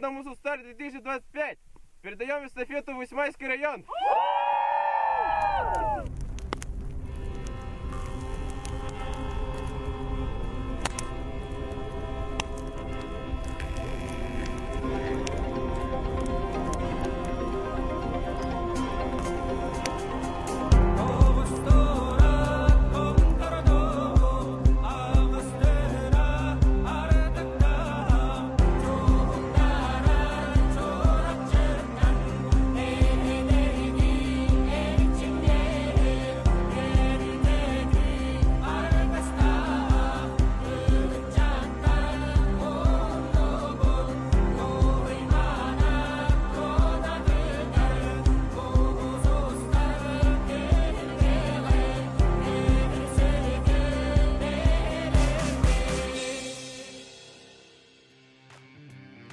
команда «Мусустар 2025». Передаем эстафету в Усьмайский район.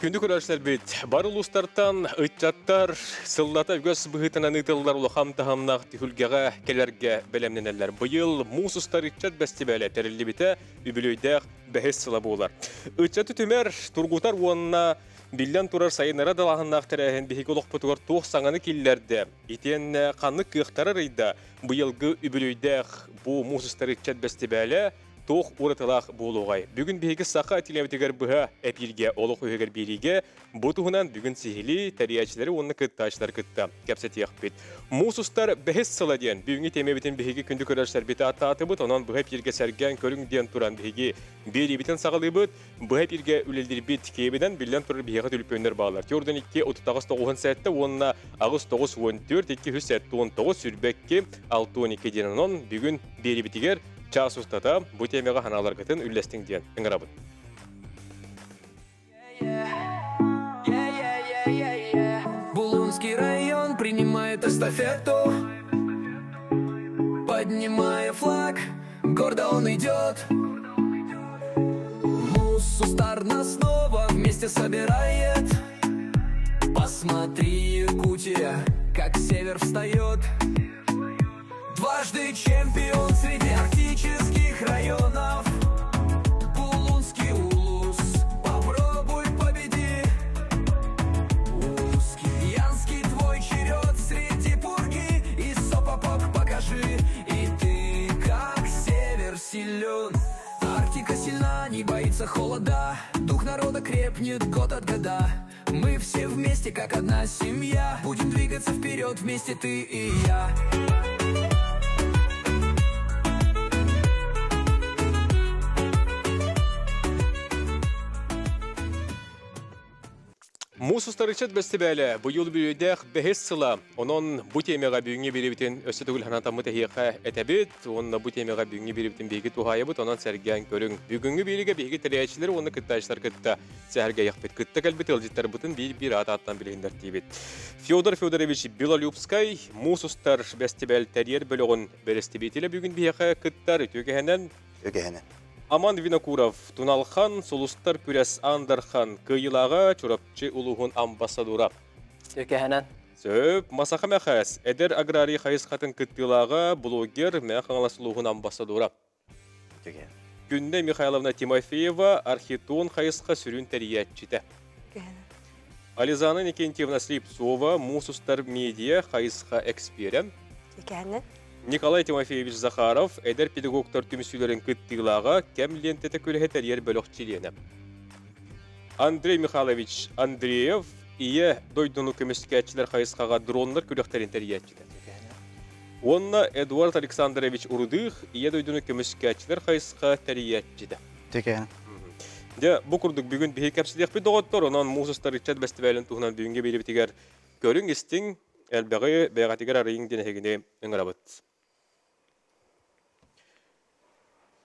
Күнді көрәшілер бет, бар ұлыстартан ұйтчаттар, сыллата үгіз бұғытынан ұйтылылар ұлы қамтағамнақ түхілгеға келерге бәлемненелер. Бұйыл мұсыстар ұйтчат бәсті бәлі тәрілі біті үбілөйдәқ бәхес сыла болар. Ұйтчаты түмер тұрғытар уанына билден тұрар сайынара далағыннақ тәрәхін бейгі олық бұтығыр тоқ саңаны келілерді. Итен қаны қиықтары рейді бұйылғы үбілөйдәқ бұ мұсыстар ұйтчат бәсті бәлі тоқ ұрытылақ болуғай. Бүгін бейгі сақа әтілемтігер бұға әпілге олық өйгер береге бұтығынан бүгін сихили тәриячілері оны күтташылар күтті. Кәпсет еқпет. Мұсыстар бәхес сыла ден. Бүгінгі темебетін бейгі күнді көрәшілер беті аты бұд, онан бұға пирге сәрген көрің ден тұран бейгі бері бетін сағалы бұд, бұға пирге үлелдер бет кейбеден білден тұрыр бейгі түліппендер бағалар. Теордан 2-39 сәтті, онына ағыз 9-14, 2-19 сүрбәкке 6-12 денінен бүгін бері бетігер час устата bu темеға ханалар кетін үллестің ден. Үңірабыд. Булунский район принимает эстафету, поднимая флаг, гордо он идет. Мусустар нас снова вместе собирает. Посмотри, Якутия, как север встает. Дважды чемпион среди арктических районов. Булунский улус, попробуй победи. Янский твой черед среди пурги. И сопопок покажи, и ты как север силен. Арктика сильна, не боится холода. Дух народа крепнет год от года. Мы все вместе, как одна семья. Будем двигаться вперед вместе, ты и я. Мұсыстар үшет бәсті бәлі, бұйыл бүйедек бәхес сыла. Оның бұ темеға бүйінге беребітін өсі түгіл ханатамы тәхиққа әтәбет, оның бұ темеға бүйінге беребітін бейгі туғайы бұд, оның сәрген көрің. Бүгінгі бейліге бейгі тәрәйәтшілер оны күттайшылар күтті. Сәрге яқпет күтті кәлбет ылжеттар бұтын бір аты-аттан білгендер тейбет. Феодор Феодорович Белолюбскай Мұсыстар бәсті бәл тәрер бөліғын бәрісті бейтілі бүгін бейгі күттар өтегенен. Аман Винокуров, Туналхан, Солустар Пүрәс Андархан, Кыйылаға чурапчы улуғын амбассадура. Өкәһенән. Сөп, Масаха Мәхәс, Әдер Аграрий Хайыз қатын күттілаға блогер Мәхаңалас улуғын амбассадура. Күнде Михайловна Тимофеева, Архитон Хайызқа сүрін тәриятчіті. Ализана Никентьевна Слепцова, Мусустар Медиа Хайызқа эксперем. Николай Тимофеевич Захаров, әдер педагогтар түмісілерін күттігілаға кәм лентеті көлігі тәрер бөліқчілені. Андрей Михайлович Андреев, ие дойдыны көміскәтчілер қайысқаға дронлар көліқтерін тәрияттілер. Онна Эдуард Александрович Урудых, ие дойдыны көміскәтчілер қайысқа тәрияттілер. Де, бұл күрдік бүгін бейі кәпсілек бі доғыттыр, онан Мұсыстар Ичат бәстібәлін тұғынан бүгінге бейі бітігер көрің істің әлбәғі бәғатігер арайың денегіне өңірабыт.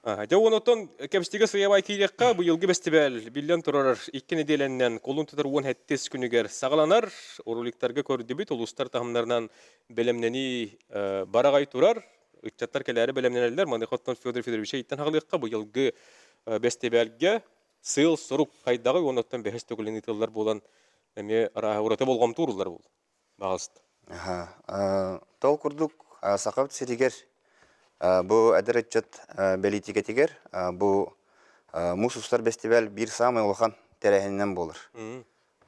Жауынотон кәпістегі сыявай кейлекқа бұйылғы бәстібәл білден тұрар 2 неделеннен қолын тұтыр 17 күнігер сағаланар, оруликтарға көрдібіт, ұлыстар тағымдарынан бәлемнені барағай тұрар, үтчаттар кәләрі бәлемненелер, Манықоттан Федор Федоровича иттен хағылыққа бұйылғы бәстібәлге сыл сұрып қайдағы, оныттан бәхес төгілін итылдар болан ұраты болғам тұрылар бол. Бағылысты. Тол күрдік сақап сиригер bu әдіретчет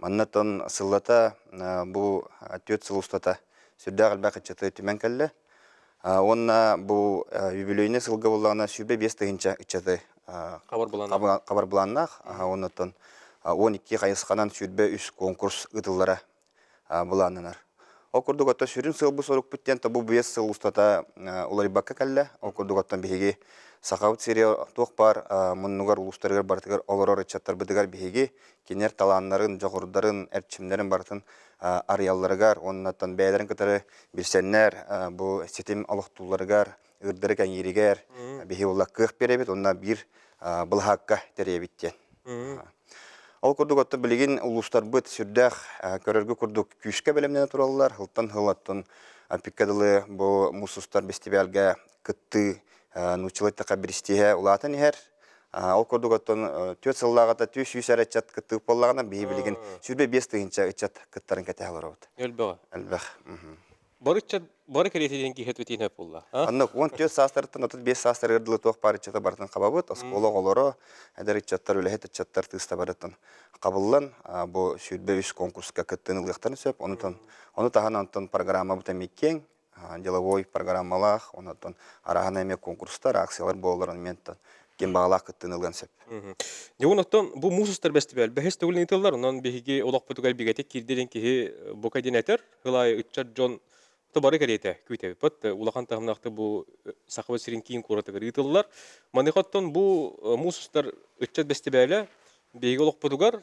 Маннатон сыллата бу төт сылустата сүрдә галбак ичәте түмән кәлле. Онна бу юбилейне сылга булгана сүбе 5 тыгынча ичәте Хабар булана. кабар буланнах. Оннатон 12 кайысқанан сүрбе 3 конкурс ытыллара буланнар. Окурдугатта сүрүн сыл бу сорук биттен табу 5 сыл устата уларыбакка кәлле. Окурдугаттан биһиги сахавыт серия тох бар муннугар улустаргар бартыгар олорор чаттар быдыгар биһиги кинер таланнарын жогордарын эрчимнерин бартын ариялларыгар оннаттан бәйләрен кытары бирсеннер бу сетим алыктууларыгар ырдыры кәңиригер биһи улла кых беребит онна бир былхакка теребиттен. Ол курдугатта билигин улустар быт сүрдәх көрөргө курдук күшкә белемнән тураллар хылтан хылаттан пиккадылы бу мусустар фестивальгә кытты нучылыта кабристие улатын ихер. Ол курдугаттан төт сыллагата төш юсәрәчәт кытты поллагана бии билигин сүрбе 5 тыгынча ичәт кыттарын кәтәләр. Әлбәгә. Әлбәх. Барыча бары керетеден ки хетветин хеп булла. Аннык 14 састыртын 35 састыр гырдылы тох парычата бартын кабабыт, оскола голоро, әдәричаттар үләһет чаттар тыста барытын кабыллан, бу сүрбе 3 конкурска кыттын ылыктан сөп, оны таханантан программа бута меккен, деловой программалах, онотон арахана эме конкурстар, акциялар болларын менттан кен багалак кыттын ылган сөп. Дегоноттон бу мусустар фестиваль бәһес түгел нитыллар, онан биһиге олак бутугал бигәте кирдерен ки бу кадинатор, хылай үтчат Джон Тобары керете күйтәбе. Пот улахан тагымнакты бу сахабы сирин кийин кураты итыллар. Манихаттан бу мусустар үтчәт фестивале биһиге олак бутугар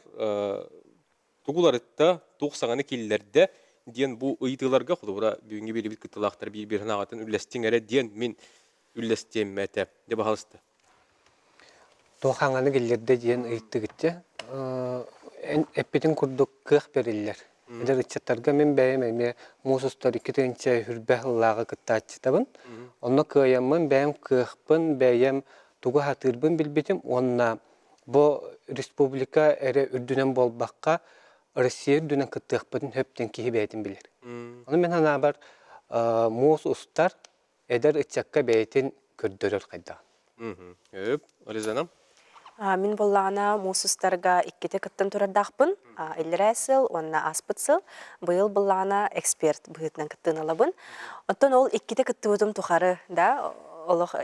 тугуларытта 90-ны килләрдә диен бу ыйтыларга худура бүгенге бери бит кытылактар бир-бирин агатын үлләстиңәре диен мин үлләстем мәтә дип халысты. Тохаңаны килләрдә диен ыйттыгытча эппетин курдук кых берилләр. Эдер ичаттарга мен бәйеме мусустар 2-нче хүрбәһллага кыттачтабын. Онны кыямын бәйем кыхпын бәйем тугы хатырбын билбетим. Онна бу республика эре үрдүнен болбакка Россия үрдүнен кыттыхпын хөптен киһи бәйтин билер. Оны мен ана бар мусустар эдер ичакка бәйтин көрдөрөр кайда. Хөп, Ализанам. Мин боллана мусустарга икките кыттын турардахпын, эллерәсел, онна аспытсыл. Быйыл боллана эксперт быйтнан кыттын алабын. Оттон ол икките кыттыбытым тухары, да, олох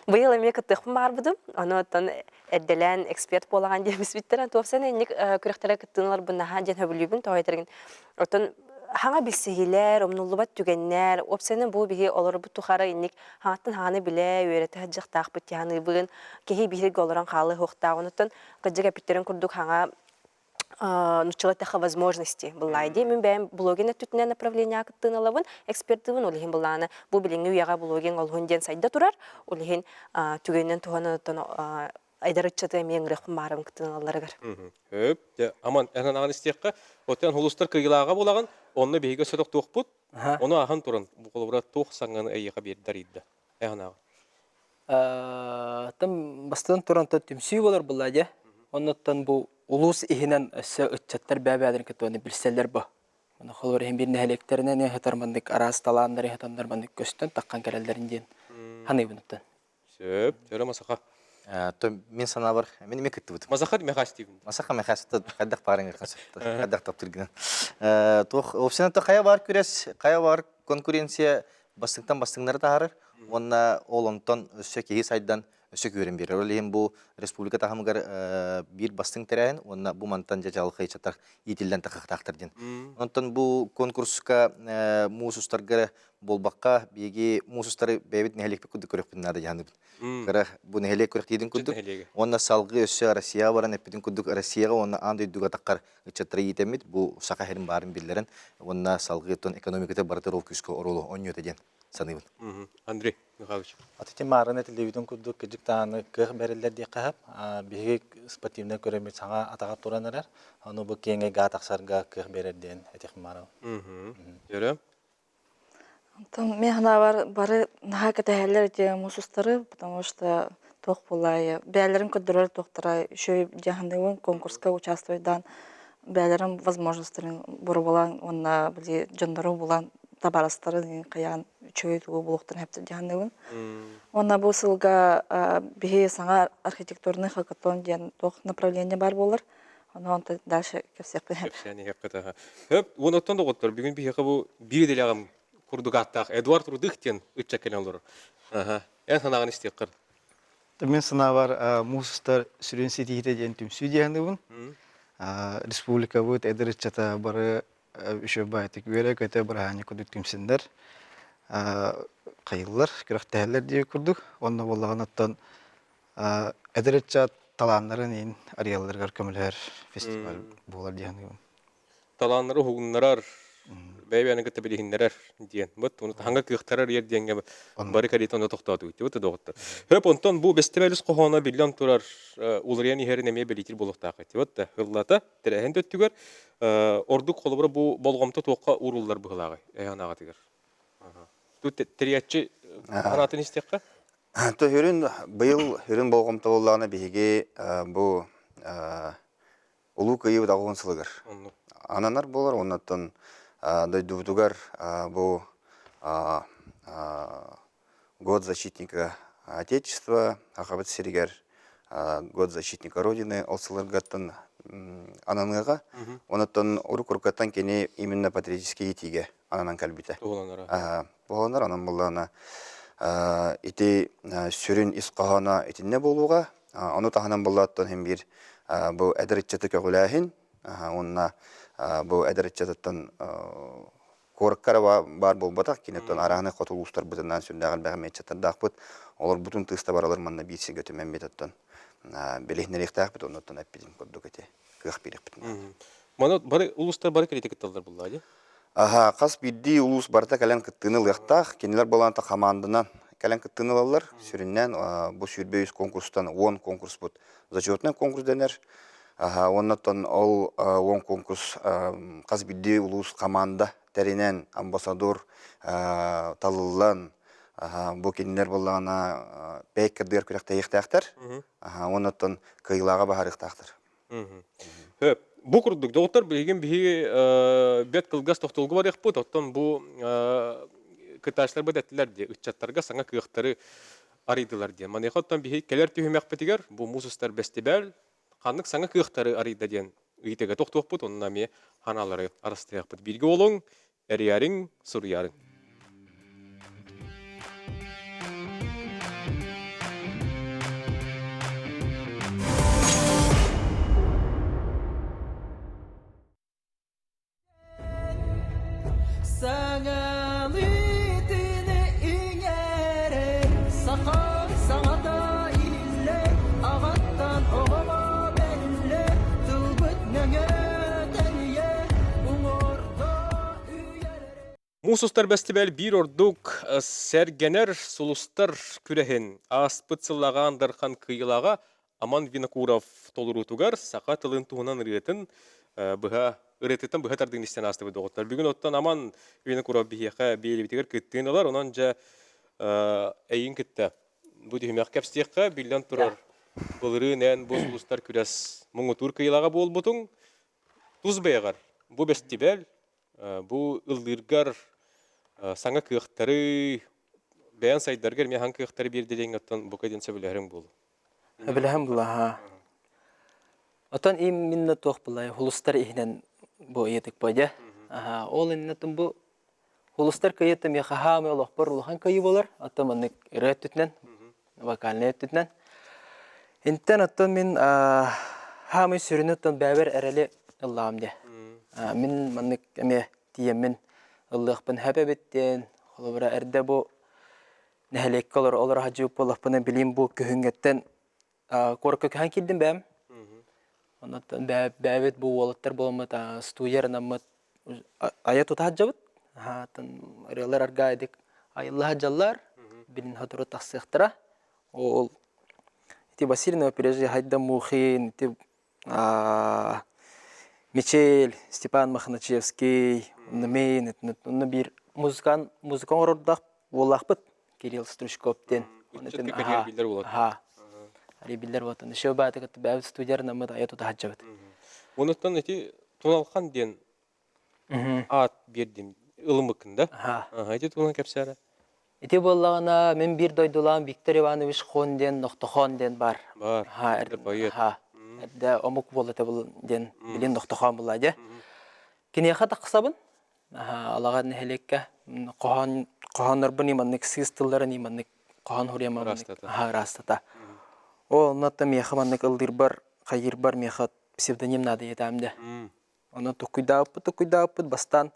быйыл эме кыттыхпын барбыдым. Оны оттон эдделен эксперт болаган дебис биттерен топсан энник күрәхтәре кыттын алар буннаха ден хөбүлүбүн тойтерген. Оттон хаңа билсигилер, омнуллубат түгеннер, опсенен бу биги олор бу тухары инник хаңаттан ханы биле үйрәтә җыктак бит яны бүген кеһи бирге олоран халы хокта онтон кыҗыга питтерен курдук хаңа нучылата возможности булайды. Мен бәм блогина түтнә направление кыттын алабын, экспертыбын олыһин буланы. Бу билеңге уяга блогин олһунден сайда турар, олыһин түгеннән туганы айдарычаты мен рәхим барым кыттын аларыгар. Хөп, аман әнән аган истеккә, отан хулустар кыйлага булаган, онны биһиге сөтөк тохпут, оны ахан турын, бу колбура тох саңганы әйгә бердәр иде. Әгәнә. Там бастан туран төмсүй болар булады. Оннан бу улус ихинен өсө үтчәттер бәбәдән кетоны билселләр бу. Моны холор һәм бир нәһәлектеренә не хатармандык арас таланнар хатандармандык көстән таккан кәрәлләрендән. Ханы бунтан. Сөп, җөрә масаха. То мен санабар, мен мекетте бут. Масаха мехастив. Масаха мехасты кадак парыңга касыпты. Кадак таптырган. Тох опсион то кая бар күрәс, кая бар конкуренция бастыңнары тахар. Онна олонтон өсө кеһи сайдан өсө көрен бир. Олем бу республика тахамгар бир бастың терәен, онна бу мантан жажал хайчатар итилдән тахактырдын. Онтон бу конкурска мусустарга болбакка биги мусустары бебит нехелек күдү көрөкпүн нада яны. Кара бу нехелек көрөк дидин күдү. Онна салгы өсө Россия баран эпидин күдү Россияга онна андай дуга таккар чатары итемит бу сака херин барын биллерен. Онна салгы тон экономиката бартыр ол күскө оролу оньёта ден саныбын. Андрей Михайлович. Атыте марын телевизион күдү кыжыктан кых берилер ди кахап, биги спортивный көрөмөт саңа атага тураналар. Аны бу кеңе гатаксарга кых берерден этих марын. Җөрә. Там механа бары наха кетәһәлләр ди мусустары, потому что тох булай. Бәләрен көдөрөр тохтара, шөй җаһанның конкурска участвуйдан бәләрен возможностьларын бор булан, онна били җандару булан табарастары каян чөй тугы булыктан хәптер җаһанның. Онна бу сылга бихи саңа архитектурный хакатон дигән тох направление бар булыр. Onu дальше кепсек бен. Кепсәне хакыта. Хөп, онотон да готтор. Бүгүн бихе бу бир делегам курдук аттак Эдуард Рудыхтен үтчәккән алыр. Ага. Эн санаган истеккыр. Мен сынавар мусустар сүрен сетихите ден түм судьяны республика будет эдерчата бары еще байтык вере көтө бараны кудук түмсендер. Кайыллар, кирактәлләр дип курдук. Онда булган аттан эдерчат таланнарын ин ариялларга көмөлөр фестиваль булар дигән. Таланнары хугуннарар бәйбәне көтө билиһиннәр диен. Бут уны ханга кыктарар ер дигәнгә бары кадетон токтату итеп үтә доктор. Хөп онтон бу фестиваль кохона билгән турар уларыян иһәренә ме билитер булыктак итеп үтә. Хыллата тирәһен төттүгәр ордук колыбыр бу болгомто токка уруллар быгылагы. Әйанага тигәр. Ага. Ту тириячи анатын истекка? То хүрүн быйыл хүрүн болгомто боллагына биге бу улуу кыйып дагын сылыгыр. Ананар болар оннан дойдубдугар бу год защитника Отечества, ахабыт сиригер год защитника Родины, олсылыргаттан ананыга, оннан урукуркаттан кене именно патриотические итиге ананан калбите. Боланар анан боллана ити сүрүн исқахана итинне болуга, аны таханан боллаттан hem bir bu эдерчети көгүләһин, онна бу эдерчеттен корккара бар болбатак кинеттен араны котулустар бутунан сүндаган бәгәмәчеттен дакпыт олар бутун тыста баралар манна бирсе götөмән метоттан белехнерехтак бит оннан аппидин коддук эте кых бирек бит. Мана бары улустар бары критик талдар булды. Аха, кас бидди улус барта калан кыттыны лыктак, кинилер боланта командадан калан кыттыны алалар, сүрүннән бу сүрбөйүс конкурстан 10 конкурс бут. Зачетный конкурс денер. Оннан ол 10 конкурс кас бидди улус команда теринен амбассадор талыллан бу кинилер болана пеккердер күрәктә ихтактар. Оннан кыйлага бахарыктактыр. Хөп, бу курдук доктор билген биһи бет кылгас токтолгу бар яхпыт, оттон бу кыташлар бәдәтләр ди, үтчаттарга саңа кыяктары арыйдылар ди. Маны хоттан биһи келер түһүмәк битигәр, бу мусустар фестиваль ханнык саңа кыяктары арыйда дигән ыйтеге токтоқпыт, онна ме ханалары арыстыяқпыт. Билге олың, әрияриң, сурыярың. Мусустар фестиваль бир ордук сәргенер сулустар күрәһен аспыцыллаган дархан кыйлага Аман Винокуров толурутугар сака тылын туһунан рыетін ырытытын быха тардын истен асты доктор. Бүгүн оттан Аман Винокуров бихеха бейлибитигер кыттыналар, онан жа эйин кытта. Бу дихмәк кепстекка билден турар. Булырын эн бу сулустар күрәс муңутур кыйлага болбутуң тузбайгар. Бу фестиваль бу ылдыргар саңа кыяктары бәян сайдаргар мен хан кыяктары бирде деген оттан бу кайдан сөбүләрем бул. Билһәм була. Отан именно тох булай хулустар ихнен бу етик баҗа. Ол иннетен бу хулустар кыятым я хахамы Аллаһ бар улхан кайы булар. Атамны ирәттетнән, вакалнеттетнән. Интен оттан мин хамы сүрүнөттөн бәбер әрәле Аллаһым де. Мин маннык эме тиеммен Аллаһпын хәбәбеттен, холбара әрдә бу нәһлек калыр олар хаҗып Аллаһпын билим бу көһүнгәттән коркы хан килдем бәм. Оннан бәбет бу валыттар булмат студиярнамат аят утаҗабыт. Тан релар аргайдык аяллаһ җаллар билин хатыры тахсыктыра. Ол ити Васильевна пережи хайда мухин ити Мичель, Степан Махначевский, Нмен, это бир музыкан ордах волахпыт Кирилл Стручковтен. Ага. Ари билдер вот. Еще бата кат бәб студияр намыт аяту таҗабыт. Онуттан эти туналхан ден ат бердим ылымыкында. Ага, эти тунал кепсәре. Ити боллагана мен бир дойдулан Виктор Иванович Хонден, Ноқтохон ден бар. Бар. Ха, Да омук болата бул ден билин доктохан булады. Кинеха тақсабын. Алаган хелекке коханнар бuni маннык систыллары ни маннык кохан хурема растата. О натта меха маннык ылдыр бар, кайыр бар меха псевдоним нады етамды. Оны токуйдаппыт бастан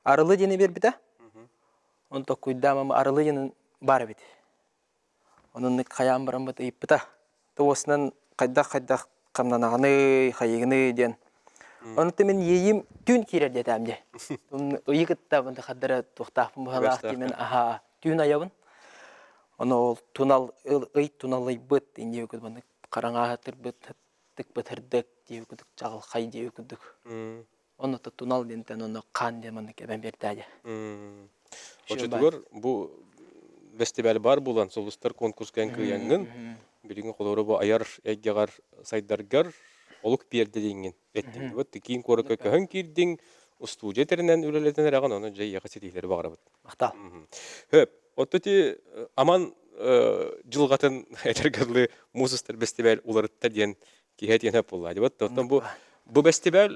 арылы дене бербите. Он токуйдамам арылы денен бар бит. Onun kayam baram bat ipta. Tuwasnan kayda kamnanagany hayigny den. Onu temen yeyim tün kirer detamje. Uyigıtta bunda kadara tuhtaf muhalaq temen aha tün ayabın. Onu tunal tunalay bit indi öküd bunda karanga hatır bit tık bitirdik diye öküdük çağıl hay diye öküdük. Onu da tunal denten onu kan demen keben bertaje. Oçudur bu festival bar bulan solustar konkurskan kıyangın bilgin koloro bu ayar eggar saydargar oluk perde dingen ettim bu tikin koraka kahın kirdin ustuja terinen üleleten ragan onu jay yakasitileri bağırabıt. Maktal. Höp ototi aman jılgatın etergirli musistar festival ularıtta diyen ki hetiyen hep bulladı. Ottan bu festival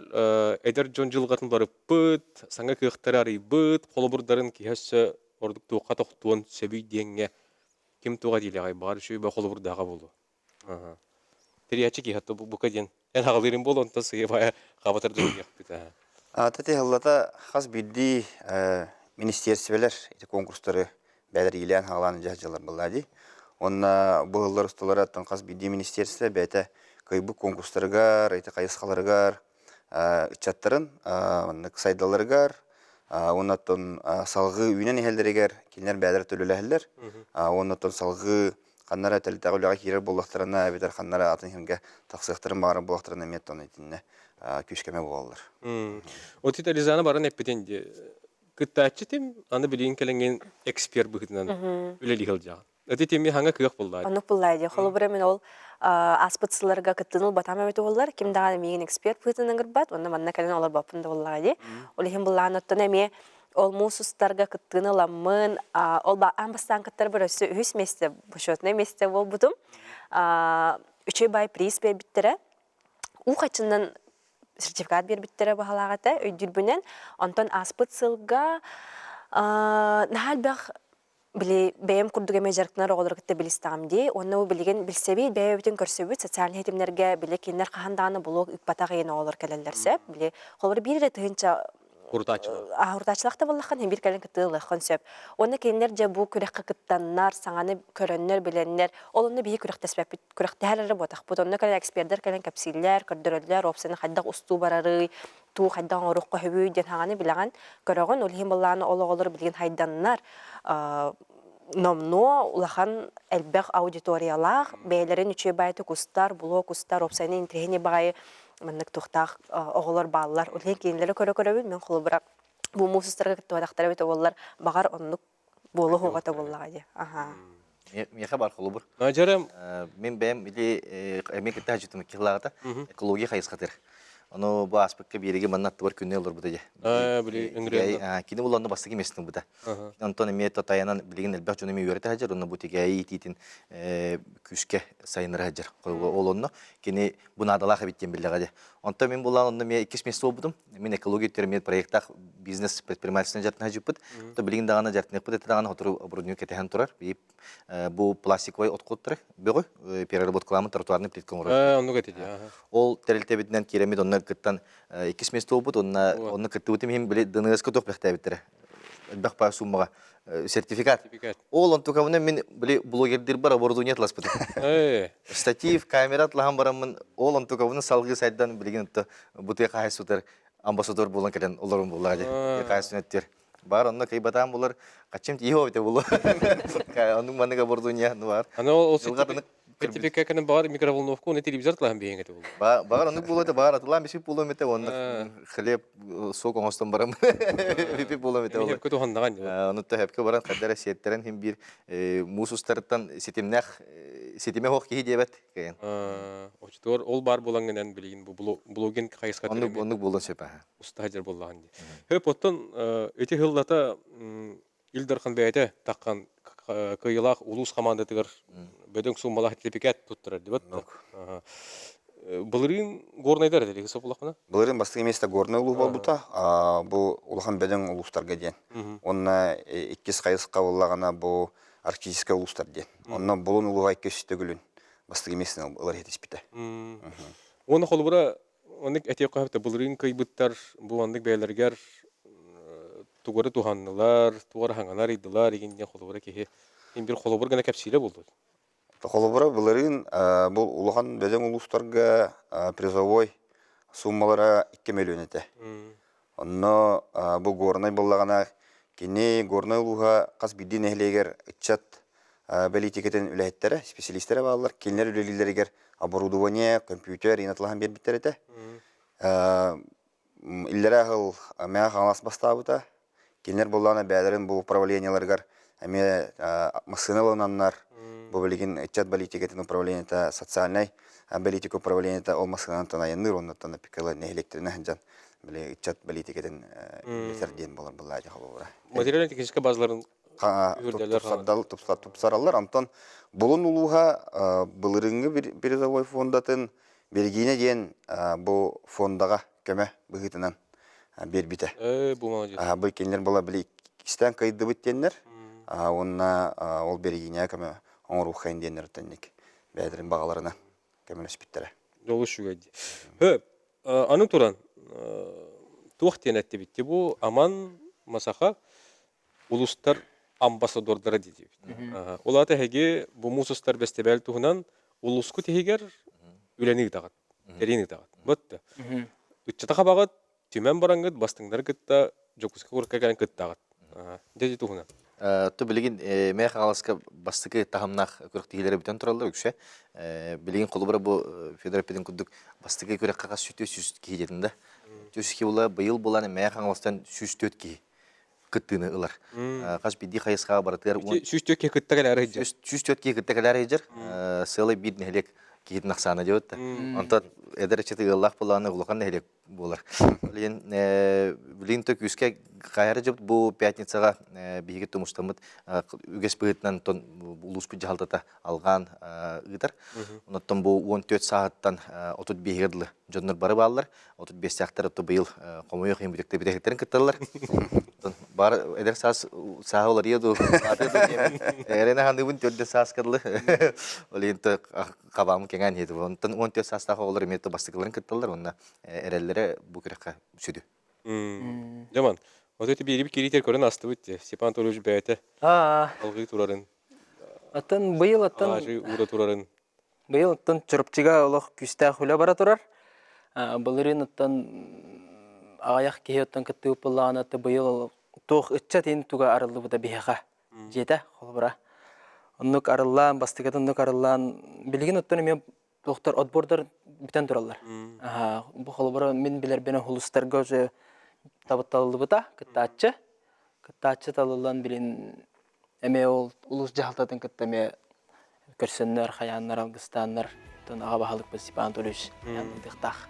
eder jon jılgatın barıp bıt sanga kıhtarari bıt koloburdарын ki hesse Orduk tuğqa toxtuğun sebi diyenge kim tuğa değil ağay bağır şöyle bakılı burdağa bolu. Teriyatçı ki hatta bu kadın en ağlarım bol ondan sıya baya qabatır durum yaptı. Tati hallata xas bildi ministersiveler konkursları bәлер илян халаны жахжалар булады. Онна bu hıllar ustaları аттан xas bildi ministersive bәте кайбы конкурстарга, райты кайысқаларга, ичаттарын, сайдаларга Оннаттан салғы үйнен ehелдерегер келнер бәдір төліләһілер. Оннаттан салғы қаннара тәлітағылыға керер болуқтарына, әбетер қаннара атын хемге тақсықтырын бағырын болуқтарына меттон етінне күшкеме болалар. Отит Аризана барын әппетенде. Күттәтші тем, аны білейін кәленген эксперт бұғытынан үлелі қыл жағын. Өтетеме хаңа күйіқ болдайды? Анық болдайды. Қолы бұремен ол аспытсыларға кыттыныл батам әметі олар. Кемдаған меген эксперт бұғытынан ғырбат, онна манна кәлен олар бапында олағады. Ол ехен болған оттан әме ол мұсыстарға кыттыныл амын, ол амбастан кыттар бір өсі үхіс месте, бұшотына месте ол бұдым. Үші бай приз бер біттірі. У қачынан сертификат бер біттірі бағалағата, өйдүрбінен. Онтан аспытсылға нахал бәқ Били бәйем күрдүгө межарктар оголор китте билистамди. Онны билген билсеби бәйебитен көрсөбүт социаль хетимнерге биле кинер каханданы блог үппатага ен оголор келелерсе, били холор бир ире тыгынча Хуртачылыкта буллахан бир келен кытылы концепт. Онны кинер же бу күрәккә кыттаннар, саңаны көрөннөр биленнер, олонны бии күрәктәспәп күрәктәһәләре ботак. Бу онны келен эксперттер келен капсилләр, көрдөрөлләр, опсаны хадда усту барары, ту хадда орукка хөбү ден хаганы билаган көрөгөн ул хим булланы оголор билген хайданнар номно улахан элбек аудиториялар бәйләрен үче байты кустар, блог кустар, опсаны интернет багай Маннык тухтах оголор баллар. Улен кейинлері көрө-көрө мен құлы бірақ бұл мұсыстарға кітті вадақтары бет олар бағар онлық болы хоғата боллағады. Меха бар құлы бұр. Нажарам. Мен бәйім біле әмен кітті әжетімі келағата экология қайысқатыр. Onu bu aspekte bir yere manat var künne olur bu da. Bili İngilizce. Kini bulandı bastı ki mesleğim bu da. Anton emniyet tayanan bilgin elbette onu öğrete hacer onu bu tigayı titin küske sayınır hacer. Olonno kini buna adalah bittiğim billah hadi. Anton men bulan onu me ikis mesleği oldum. Men ekoloji termiyet proyekta biznes предпринимательствен жартын хажыппыт. То билгин дагана жартын хажыппыт дагана отуру обрудню кетен турар. Bu пластиковый откуттыр. Бөгө переработкаламы тротуарный плиткам урар. Onu getedi. Ол терилте битнен керемет онна кыттан ikis месте болбут. Онна кытты бутым хим биле дыныгыска топлекте биттире. Бак па суммага сертификат. Ол он тукавны мен биле блогердер бар оборудование атласпыт. Штатив, камера атлахам барамын. Ол он тукавны салгы сайттан билген то бутыя кайсутер амбассадор болон келен олорун буллады. Кайсунеттер. Бар онна кайбатам булар. Качым тиё бите булу. Onun manıga оборудование var. Ana o сертификатın бар микроволновку не телевизор тлам бейин гете булду. Бар onu булады бар атылам бишип булу мете онна хлеб сок оңостон барам. Бипип булу мете ол. Көтө хандаган. Onu da hepke баран кадара сеттерен хим бир мусустардан сетимнах сетиме хок ки дебет кен. Очтор ол бар болгонен билген бу блогин кайыска терем. Onu булду сепа. Уста хажыр болгон ди. Хөп оттон өтө хыллата Илдархан бәйте таққан кыйлақ улус командатыгар бөдөң суммалах сертификат туттырар дибат. Былырын горнайдар дели сопулакна. Былырын бастыгы месте горный улуу болбута, бу улахан беден улустарга ден. Онна иккис кайыска уллагана бу арктический улустар ден. Онна булун улуга иккис төгүлүн бастыгы месте улар етиспите. Оны холбура оник этек кахта былырын кайбыттар бу андык бәйләргәр тугары туханнылар, тугары хангалар идылар дигән холбура кеһе. Бир холбур гына кәпсиле булды. Холобура былырын бул улахан беден улустарга призовой суммалара 2 миллион эте. Онно бу горнай боллагана кини горнай улуга кас бидин эхлегер ичат политикетен үләһеттере, специалисттер балалар, кинлер үлелилергер оборудование, компьютер инатлахан бер биттерете. Илләре хыл мә ханас бастабыта. Кинлер боллагана бәдерин бу управленияларгар әме машиналананнар, бу билген ичат политикетен управление та социальный политика управление та олмасынан танаянныр оннан пикала не электрина ханжан биле ичат политикетен серден болар буллады халыра. Материалдық технический базаларын тупсаралар антон булун улуга былырыңгы призовой фондатын бергине ден бу фондага көмө быгытынан бербите. Бу молодец. Бу кенлер бола биле кистен кайды биттеннер. Онна ол бергине көмө оңру хайнденер тенник. Бәдерин багаларына көмөлөс биттере. Жолу шугайди. Аны туран туактен әтте битте бу аман масаха улустар амбассадордары диди. Олата хеге бу мусустар бестебел туһунан улуску тегер үлени тагат. Терени тагат. Ботта. Үчтата багат түмен барангыт бастыңдар кытта жокуска куркаган кыттагат. Деди туһунан. То билген мэ халаска бастыгы тахамнах көрөктөгөлөр бүтөн туралдар үкшө. Билген колубура бу федералдын кудук бастыгы көрөк кагас сүтө сүз кийдетинде. Төске була быйыл буланы мэ халастан сүз төтки кыттыны ылар. Каш биди хайыска баратыр. Сүз төтки кыттаган арыжыр. Сүз төтки кыттаган арыжыр. Сылы бит нелек кийдин аксаны деп. Антон эдерчети Аллах буланы улган нелек булар. Билген тök үскө кайры жып бу пятницага биги тумуштамыт үгес быытынан тон улуспу жалтата алган ыдар. Онтон бу 14 сааттан отут бигердиле жоннор бары баллар. 35 сааттар то быйыл комой кыйын бүтекте битектерин кытталар. Бар эдер саас саалар еду. Эрена хандыбын 4 саас кырлы. Олента кабам кеңен еди. Онтон 14 сааста холор мето бастыкларын кытталар. Онна эреллере бу керекка сүдү. Жаман. Вот эти бири киритер көрөн асты битти. Степан Толович бәйте. Алгы турарын. Аттан быйыл аттан Ажы ура турарын. быйыл аттан чырыпчыга олох күстә хула бара турар. Былырын аттан аяк кеһеттен кытты упыллана та быйыл тох иччатин туга арылды буда бияга. Жете холбара. Оннук арыллан бастыгатын нук арыллан билген аттан мен доктор отбордар битен тураллар. Бу холбара мен билер бена хулустарга же табытталды бута кыттачы талылан билин эме ол улус жалтатын кыттаме көрсөннөр хаяннар алгыстаннар тон ага бахалык Степан Толович яндыктах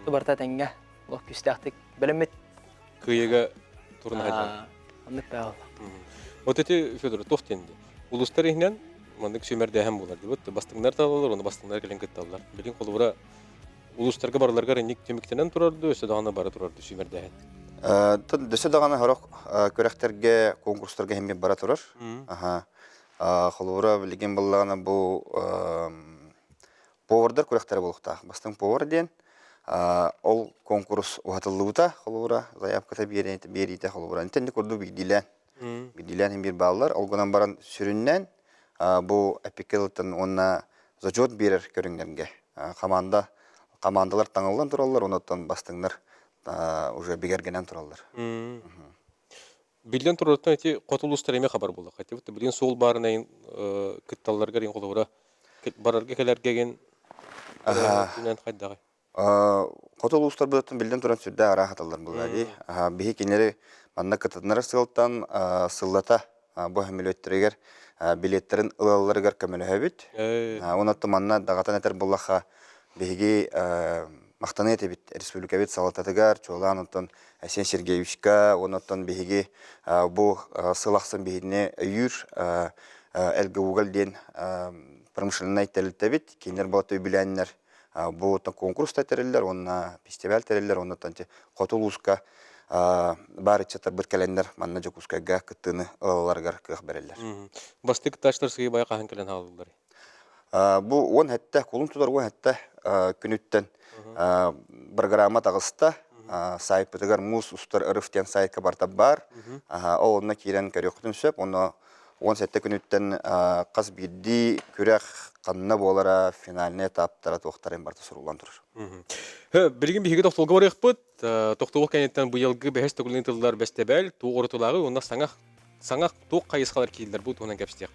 барта тенге лох күстактык белемет Кыйга турна хаҗан. Аны пал. Вот эти Федор тохтенди. Улустар ихнен мандык сөмердә һәм булар дип. Бастыңнар талалар, оны бастыңнар келен кытталар. Билин колубура улустарга барларга ренник темиктенен турарды, өсө даганы бара турарды сөмердә. Дөсө даганы хорок көрәктерге конкурстарга һәм бара турар. Холура билген буллагана бу повардар көрәктәре булыкта. Бастың повар ден ол конкурс уатылыбыта холура заявка берите холура. Интенди көрдү бидилен. Бидилен һәм бир баллар олгонан баран сүрүннән бу эпикелтен онна зачет берер көрүнгәнгә. Командалар таңылдан туралар, онотон бастыңнар уже бигергенен туралар. Билден тураттан эти котулустар эме хабар булды. Хәтта бу билен сол барынан кытталларга рин колура барарга келерген менен хайдагы. Котулустар булатын билден туран сүрдә ара хаталар булды. Бихи кинери манна кытыннар сылтан сыллата бу хәмилөттергер билеттерин ылаларга көмөлөбүт. Онотон манна дагатан этер буллаха бихи мактаны этебит республикабит салататыгар чолан онтон Асен Сергеевичка онотон бихиги бу сылаксын бихине үйүр элге угал ден промышленный телтебит кинер болот биленнер Бу конкурс тәтерелләр, онна фестиваль тәрелләр, онна танчы котулуска бар ичатар бир календар манна жокускага кыттыны алаларгар кых берелләр. Бастык таштар сыгы бая кахан келен халылар. Бу он хәтта кулун тудар он хәтта күнүттен программа тагыста сайт битегер мус устар ырыфтен сайтка бартап бар. Онна кирен көрөктүн сөп, онна 17 күнүттен каз бидди күрәк канна болара финальный этаптара тоқтарын барты сурулан турur. Билген биһиге тоқтолга барык бут. Тоқтолга кенеттен бу елгы бәһәс төгүлен тыллар бәстәбәл, тугыртылагы, онда саңак тук кайыскалар килдер бу тонан кепстек.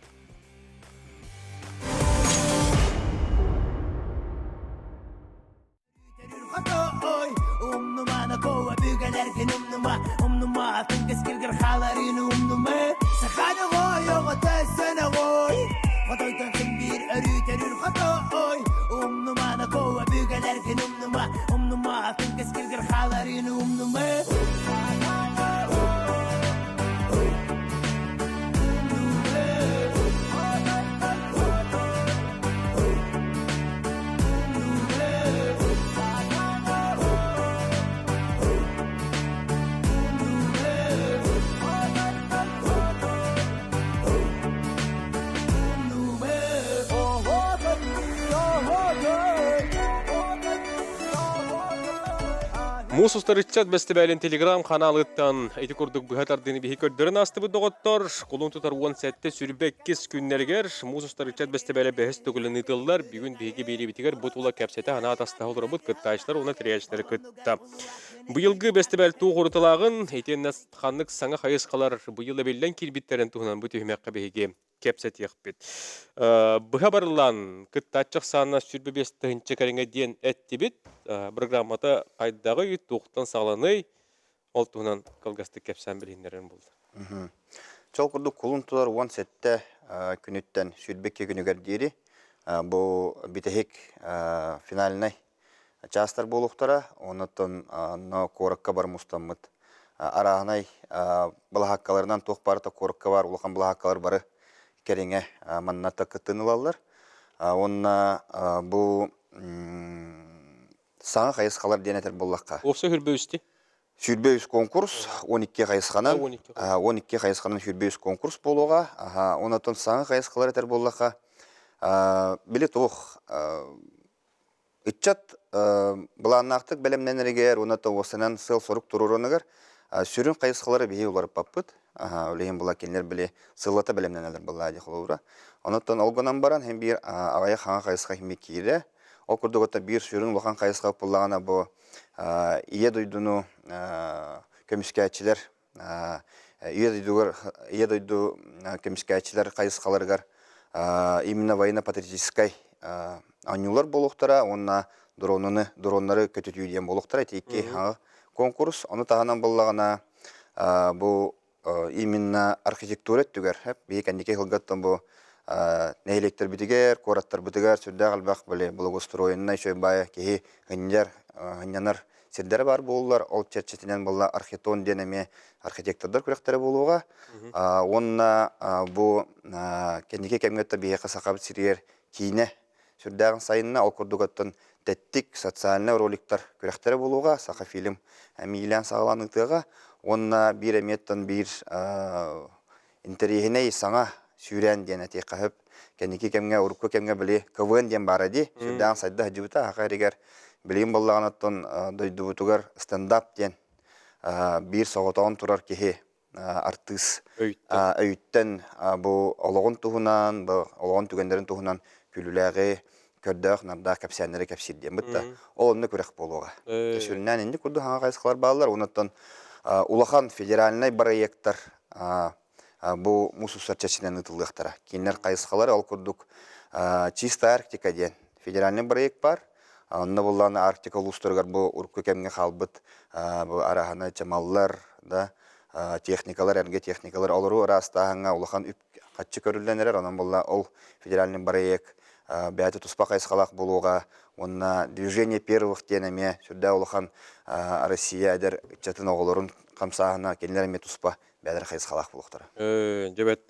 Мусустар иччат бәстебәлен телеграм каналыттан эти курдук быһатардыны биһи көрдөрөн асты бу доготтор. Кулун тутар 17 сүрбек кис күннергер мусустар иччат бәстебәле бәһәс төгүлен итыллар. Бүгүн биһиге бери битигер бутула кәпсәтә ана атаста олор бут кыттачлар уна триячтар кытта. Бу елгы бәстебәл тугыртылагын этеннәс ханнык саңа хайыскалар бу елда беллән килбиттерен туһунан бу төһмәккә биһиге кепсет яқпет. Бұға барылан кыттачық саны сүрбі бестігінші кәріңе ден әттебет программата қайдағы үй туқтан сағланы ол туғынан қалғасты кепсен білгендерін болды. Чол күрді құлын тұлар 17 күніттен сүрбекке күнігер дейірі. Бұл бітігік финалінай частар болуқтара, онытын қорыққа бар мұстамыд. Арағынай бұлаққаларынан тоқ барыта қорыққа бар, ұлақан бұлаққалар бары кереңе манната кыттынылалар. Онна бұл саңа қайысқалар денетер боллаққа. Опса хүрбе үсті? Сүрбе үс конкурс, 12 қайысқанан 12 қайысқанан сүрбе үс конкурс болуға. Онатын саңа қайысқалар етер боллаққа. Білі тоқ үтчат бұланнақтық бәлемненергер, онатын осынан сыл сорық тұрырынығыр. Сүрін қайысқалары бейі олар паппыд. Олеген бұла кенлер біле сыллата бәлемненелер бұла әдек олуыра. Онаттан олғынан баран hem bir ағая қаңа қайысқа хеме кейді. Ол күрдіғытта бір сүрін лоқан қайысқа бұлағана бұ ие дойдуну көміскәтчілер, ие дойду көміскәтчілер қайысқаларғар именно военно-патриотическай анюлар болуқтара, онна дронları көтетүйден болуқтара. Тейкі конкурс, оны тағанан болағана бұл именно архитектура түгер. Бейік әндеке қылғаттан бұл нәйлектер бітігер, кораттар бітігер, сүрді қалбақ біле благоустроеннай шөй бая кейі ғынянар сірдері бар болулар. Ол черчетінен болла архитон денеме архитектордар күректері болуға. Онна бұл кәндеке кәмгетті бейеқі сақабыт сіргер кейіне сүрдіғын сайынна ол күрдіғаттан тәттік социальный роликтар күректері болуға, сақа фильм әмейлен сағаланықтыға. Онна bir emmetten bir interihine саңа сүйрен ден әте қағып, кәнеке кәмге, ұрыққа кәмге біле көвен ден бар әде. Сүрден сайда жүбіта ақарегер білейін болағанаттан дойдубутугар стендап ден bir соғытауын тұрар кеге артыс өйттен бұл олығын тұғынан, олығын түгендерін тұғынан күліләғі көрдіғ, нардақ кәпсәнері кәпсерден бұтта. Ол онны көрек болуға. Сүрінен енді күрді хаңа қайсықалар бағалар, онаттан Улахан федеральный проекттар бұл мұсустар чәсінен ұтылдықтара. Кейінлер қайысқалар ал күрдік чисто Арктика ден федеральный проект бар. Онна болланы Арктика ұлыстырғар бұл ұрқы кәмге қалбыт арағаны чамаллар, техникалар, әрге техникалар олыру растағанға улахан үп қатшы көрілденерер. Онан болла ол федеральный проект бәті тұспа қайысқалақ болуға. Онна движение первых денеме сүрді улахан Россия әдер чатын оғылырын қамсағына кенлеріме тұспа бәдір қайысқалақ болуқтары. Жабет,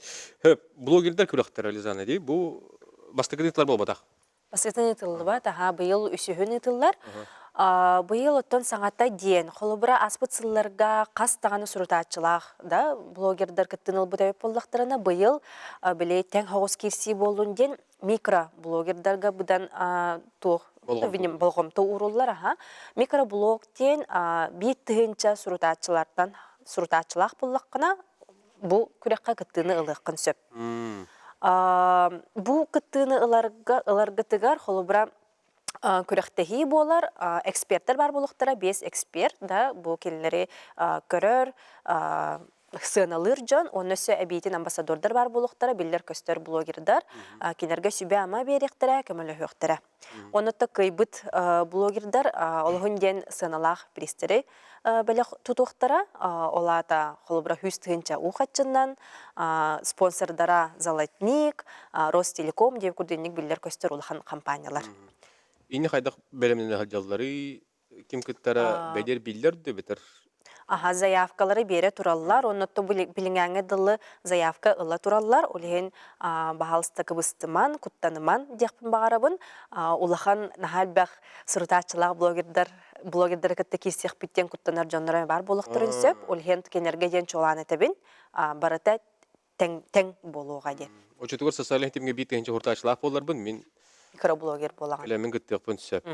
блогердер көріқтер Ализаны дей, бұл басты кредитлар бол батақ? Басытын ытылды ба, таға быйыл үсүхін ытыллар. Быйыл оттон саңатта ден, холобура аспыт сылларга қас тағаны сурутаатчылақ, да, блогердар кыттыныл бұтайып болдақтарына быйыл білей тәң хоғыз кирси болуын ден микроблогердарга бұдан туқ болғымты уруллар, микроблог ден бейт тыгынча сурутаатчылақ боллаққына бұ күрекқа кыттыны ылыққын сөп. Бұ кыттыны ыларгытыгар холобура күректехи болар, эксперттер бар болуқтара, 5 эксперт, да, бұл келілері көрөр, сыналыр жон, онысы әбейтін амбассадордар бар болуқтара, білдер көстер блогердар, кенерге сүбе ама беректері, көмілі хөқтері. Онытта көйбіт блогердар, олығын ден сыналақ пристері бәлі тұтуқтара, олата қолыбыра хүстігінші ұқатчыннан, спонсордара Золотник, Ростелеком, деп күрденік білдер көстер олыған компаниялар. Ини хайдах бәлемнен хаджаллары ким кыттара бәдер биллер дө бетер. Заявкалары бере тураллар, оннотто билиңәңе дылы заявка ылла тураллар, олеген бағалысты кыбыстыман, куттаныман декпін бағарабын, улахан нахалбәқ сұрытачылақ блогердар кітті кесек біттен куттанар жонлары бар болықтырын сөп, олеген кенерге ден чолан етебін, барыта тәң болуға ден. Очетугар социален темге биттенче хуртачылақ боларбын, мен микроблогер болаған. Әлемін кіттіқпін сөп.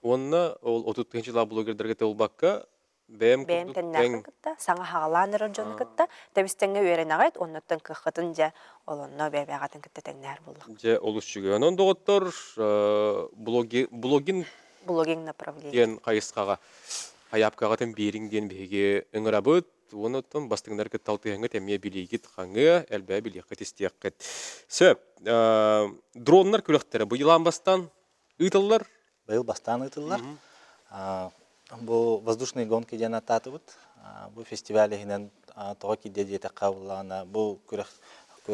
Онна ол 30 жыла блогердерге тәул баққа бәйім тәннәқі кітті, саңа хағаланырын жоны кітті, тәбістенге өрен ағайт, оннаттың кіққытын жа олонно бәйбәғатын кітті тәннәр болдық. Жа олыс жүге. Онын доғыттар блогин направление. Қайысқаға аяпқағатын беріңден бейге үңірабыт, онытын бастыңдар кіт талтығыңы тәмие білейгіт қаңы, әлбә білейқіт істияққыт. Сөп, дронлар көліқтері бұйылан бастан ұйтылар? Быйыл бастан ұйтылар. Бұл воздушный гонки ден ататыбыт. Бұл фестивалі хинен тоға киде дейті қабылағына, бұл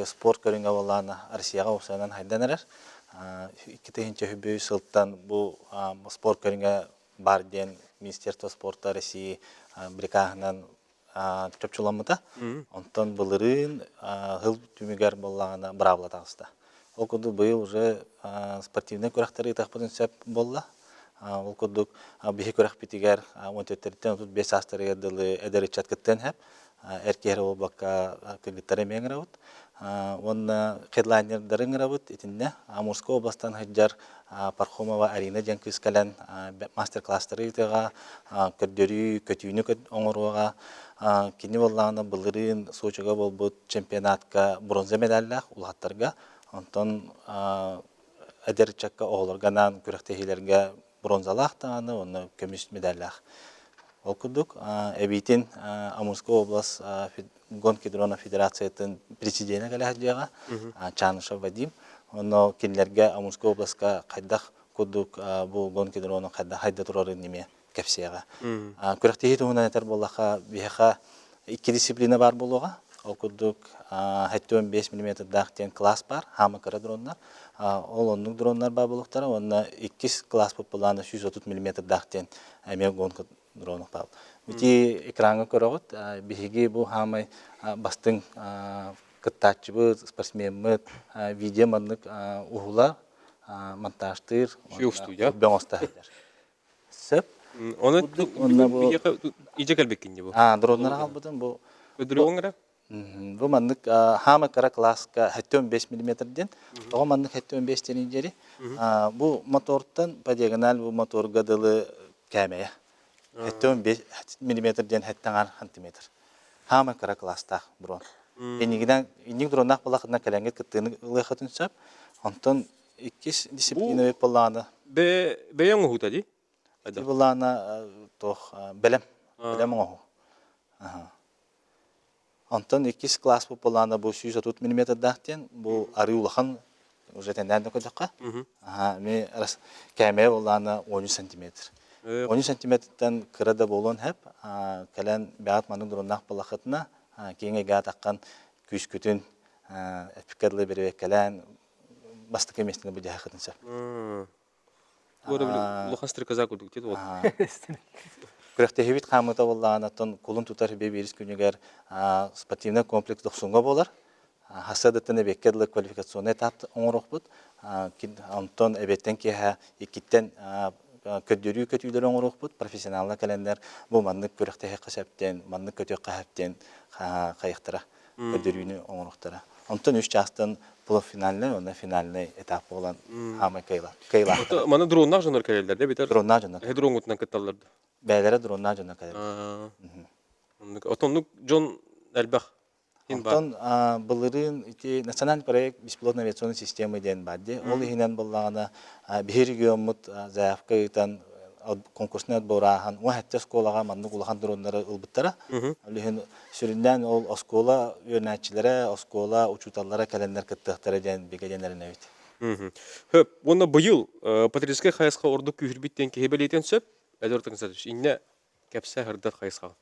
спорт көрінге болағына Россияға оқсанан хайданарар. 2000 хүббей сылттан бұл спорт көрінге бар ден Министерство спорта России брикағынан чөпчуламыта. Онтан бұлырын ғыл түмігер болағына бравла тағыста. Ол күді бұйыл уже спортивный көріқтері тақпыдың сөп болла. Ол күдік бейі көріқ бітігер 14-тен 5 астыры ерділі әдері чаткіттен әп. Әркері ол баққа көлгіттері мен ғырауыт. Оны хедлайнердері ғырауыт. Етінде Амурско областан ғыджар Пархомова Арина ден күскален мастер-кластары етеға, көрдері көтүйіні оңыруға, кені болағына бұлырын Сочиға бол бұд чемпионатқа бронза медаллақ ұлғаттарға. Онтан әдері чакка оғылырғанан көріқтехилерге бронзалақ тағаны, оны көміс медаллақ. Ол күдік, әбейтін Амурско област гонки дрона федерациятын президиена кәлі Чанышев Вадим. Оны кенлерге Амурско областқа қайдақ күдік бұл гонки дрона қайда тұрары неме кәпсияға. Көріқтехи тұғынан әтер болаға бейіға 2 дисциплина бар болуға. Ол күдік 5 мм дақтен класс бар, хамы кірі дронлар. Ол онның дронлар бар болуқтары, онына 2 класс популаны 130 мм дақтен әмек гонка дроны бар. Өте экранға көріғыт, бейге бұл хамы бастың кыттачы бұд, спортсмен мұд, видео мұднық ұғылар, монтажтыр, бен остағыдар. Сөп? Оны иже кәлбеккенде бұл? Дронлар албыдың бұл. Өдірі оңыра? Бұл маңдық хамы кара классқа 5 мм-ден, оға маңдық 5 тенін жері. Бұл моторттан, по диагонал бұл моторға дылы кәмея. 5 мм-ден 7 сантиметр. Хамы кара класстақ дрон. Енігіден дроннақ болақына кәләңгет кіттіні ұлайқатын сөп, онтан 2 дисциплина век болағына. Бәйен ұғыта дей? Болағына бәлем ұғы. Онтан 2 класс популаны бұл 130 мм дақтен, бұл ары ұлақан уже тәндәнді көдіққа. Мен кәмей оланы 13 сантиметр. 13 сантиметрден кіреді болуын әп, кәлән бәғат маның дұрыннақ болақытына, кейінге ғат аққан күш күтін, әпікерлі бере кәлән бастық еместіңі бұл жағықытын сөп. Ұлақан стріказа көрдік деді ол? Күрәқтехебет қамыта болағанаттан қолын тұтар бе беріс күнігер спортивный комплекс доқсуңға болар. Hassadatan ebekkedle kvalifikasyonu etap oңорохпут. Антон эбеттен кеһә икиттен көддөрүү көтүлөр оңорохпут. Профессионална календар бу маннык көрөктө хаксаптен, маннык көтө каһаптен кайыктыра көддөрүүнү оңорохтара. Антон 3 частан полуфинальный, онда финальный этап болан хама кайла. Мана дроннак жанр келелер де битер. Дронна жана. Дронгутнан кытталларды. Бәйләре дронна жана кайла. Отонлук Джон Элбах. Антон былырын национальный проект бесплатной авиационной системы ден бадде. Ол ихинен боллагана бир регионмут заявка итан конкурсный отборахан. Уахатта школага маннык улахан дроннары ылбыттара. Олихин сүрүндән ол оскола юрнәтчиләре, оскола учуталлара календар кыттыктары ден бегеденерин әйт. Хөп, оны быйыл патриотический хайыска орду күрбиттен кебелетен сөп, әдөртің сәтіш, инне кәпсә хырдат хайыска.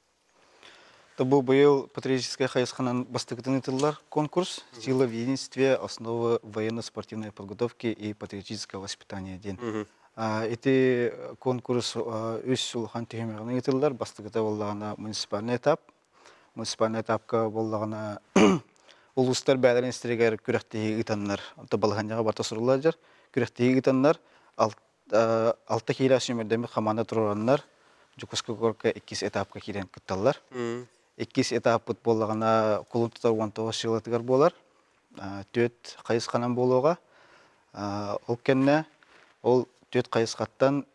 Табу быйыл патриотическая хайысханан бастыктын итыллар конкурс «Сила в единстве. Основы военно-спортивной подготовки и патриотического воспитания» ден. Эти конкурс үс улхан түймегін итыллар бастыгыта боллагана муниципальный этап. Муниципальный этапка боллагана улустар бәлерин стрегер күрәктеги итаннар. Ата балганжага барта сурулар жар. Күрәктеги итаннар 6 кило сөмөрдәме команда тураннар. Жукуска горка 2 этапка кирен кытталлар. 2 этап боллагана кулунтар 19 жылытыгар болар. 4 кайысканан болууга. Ол кенне ол 4 кайыскаттан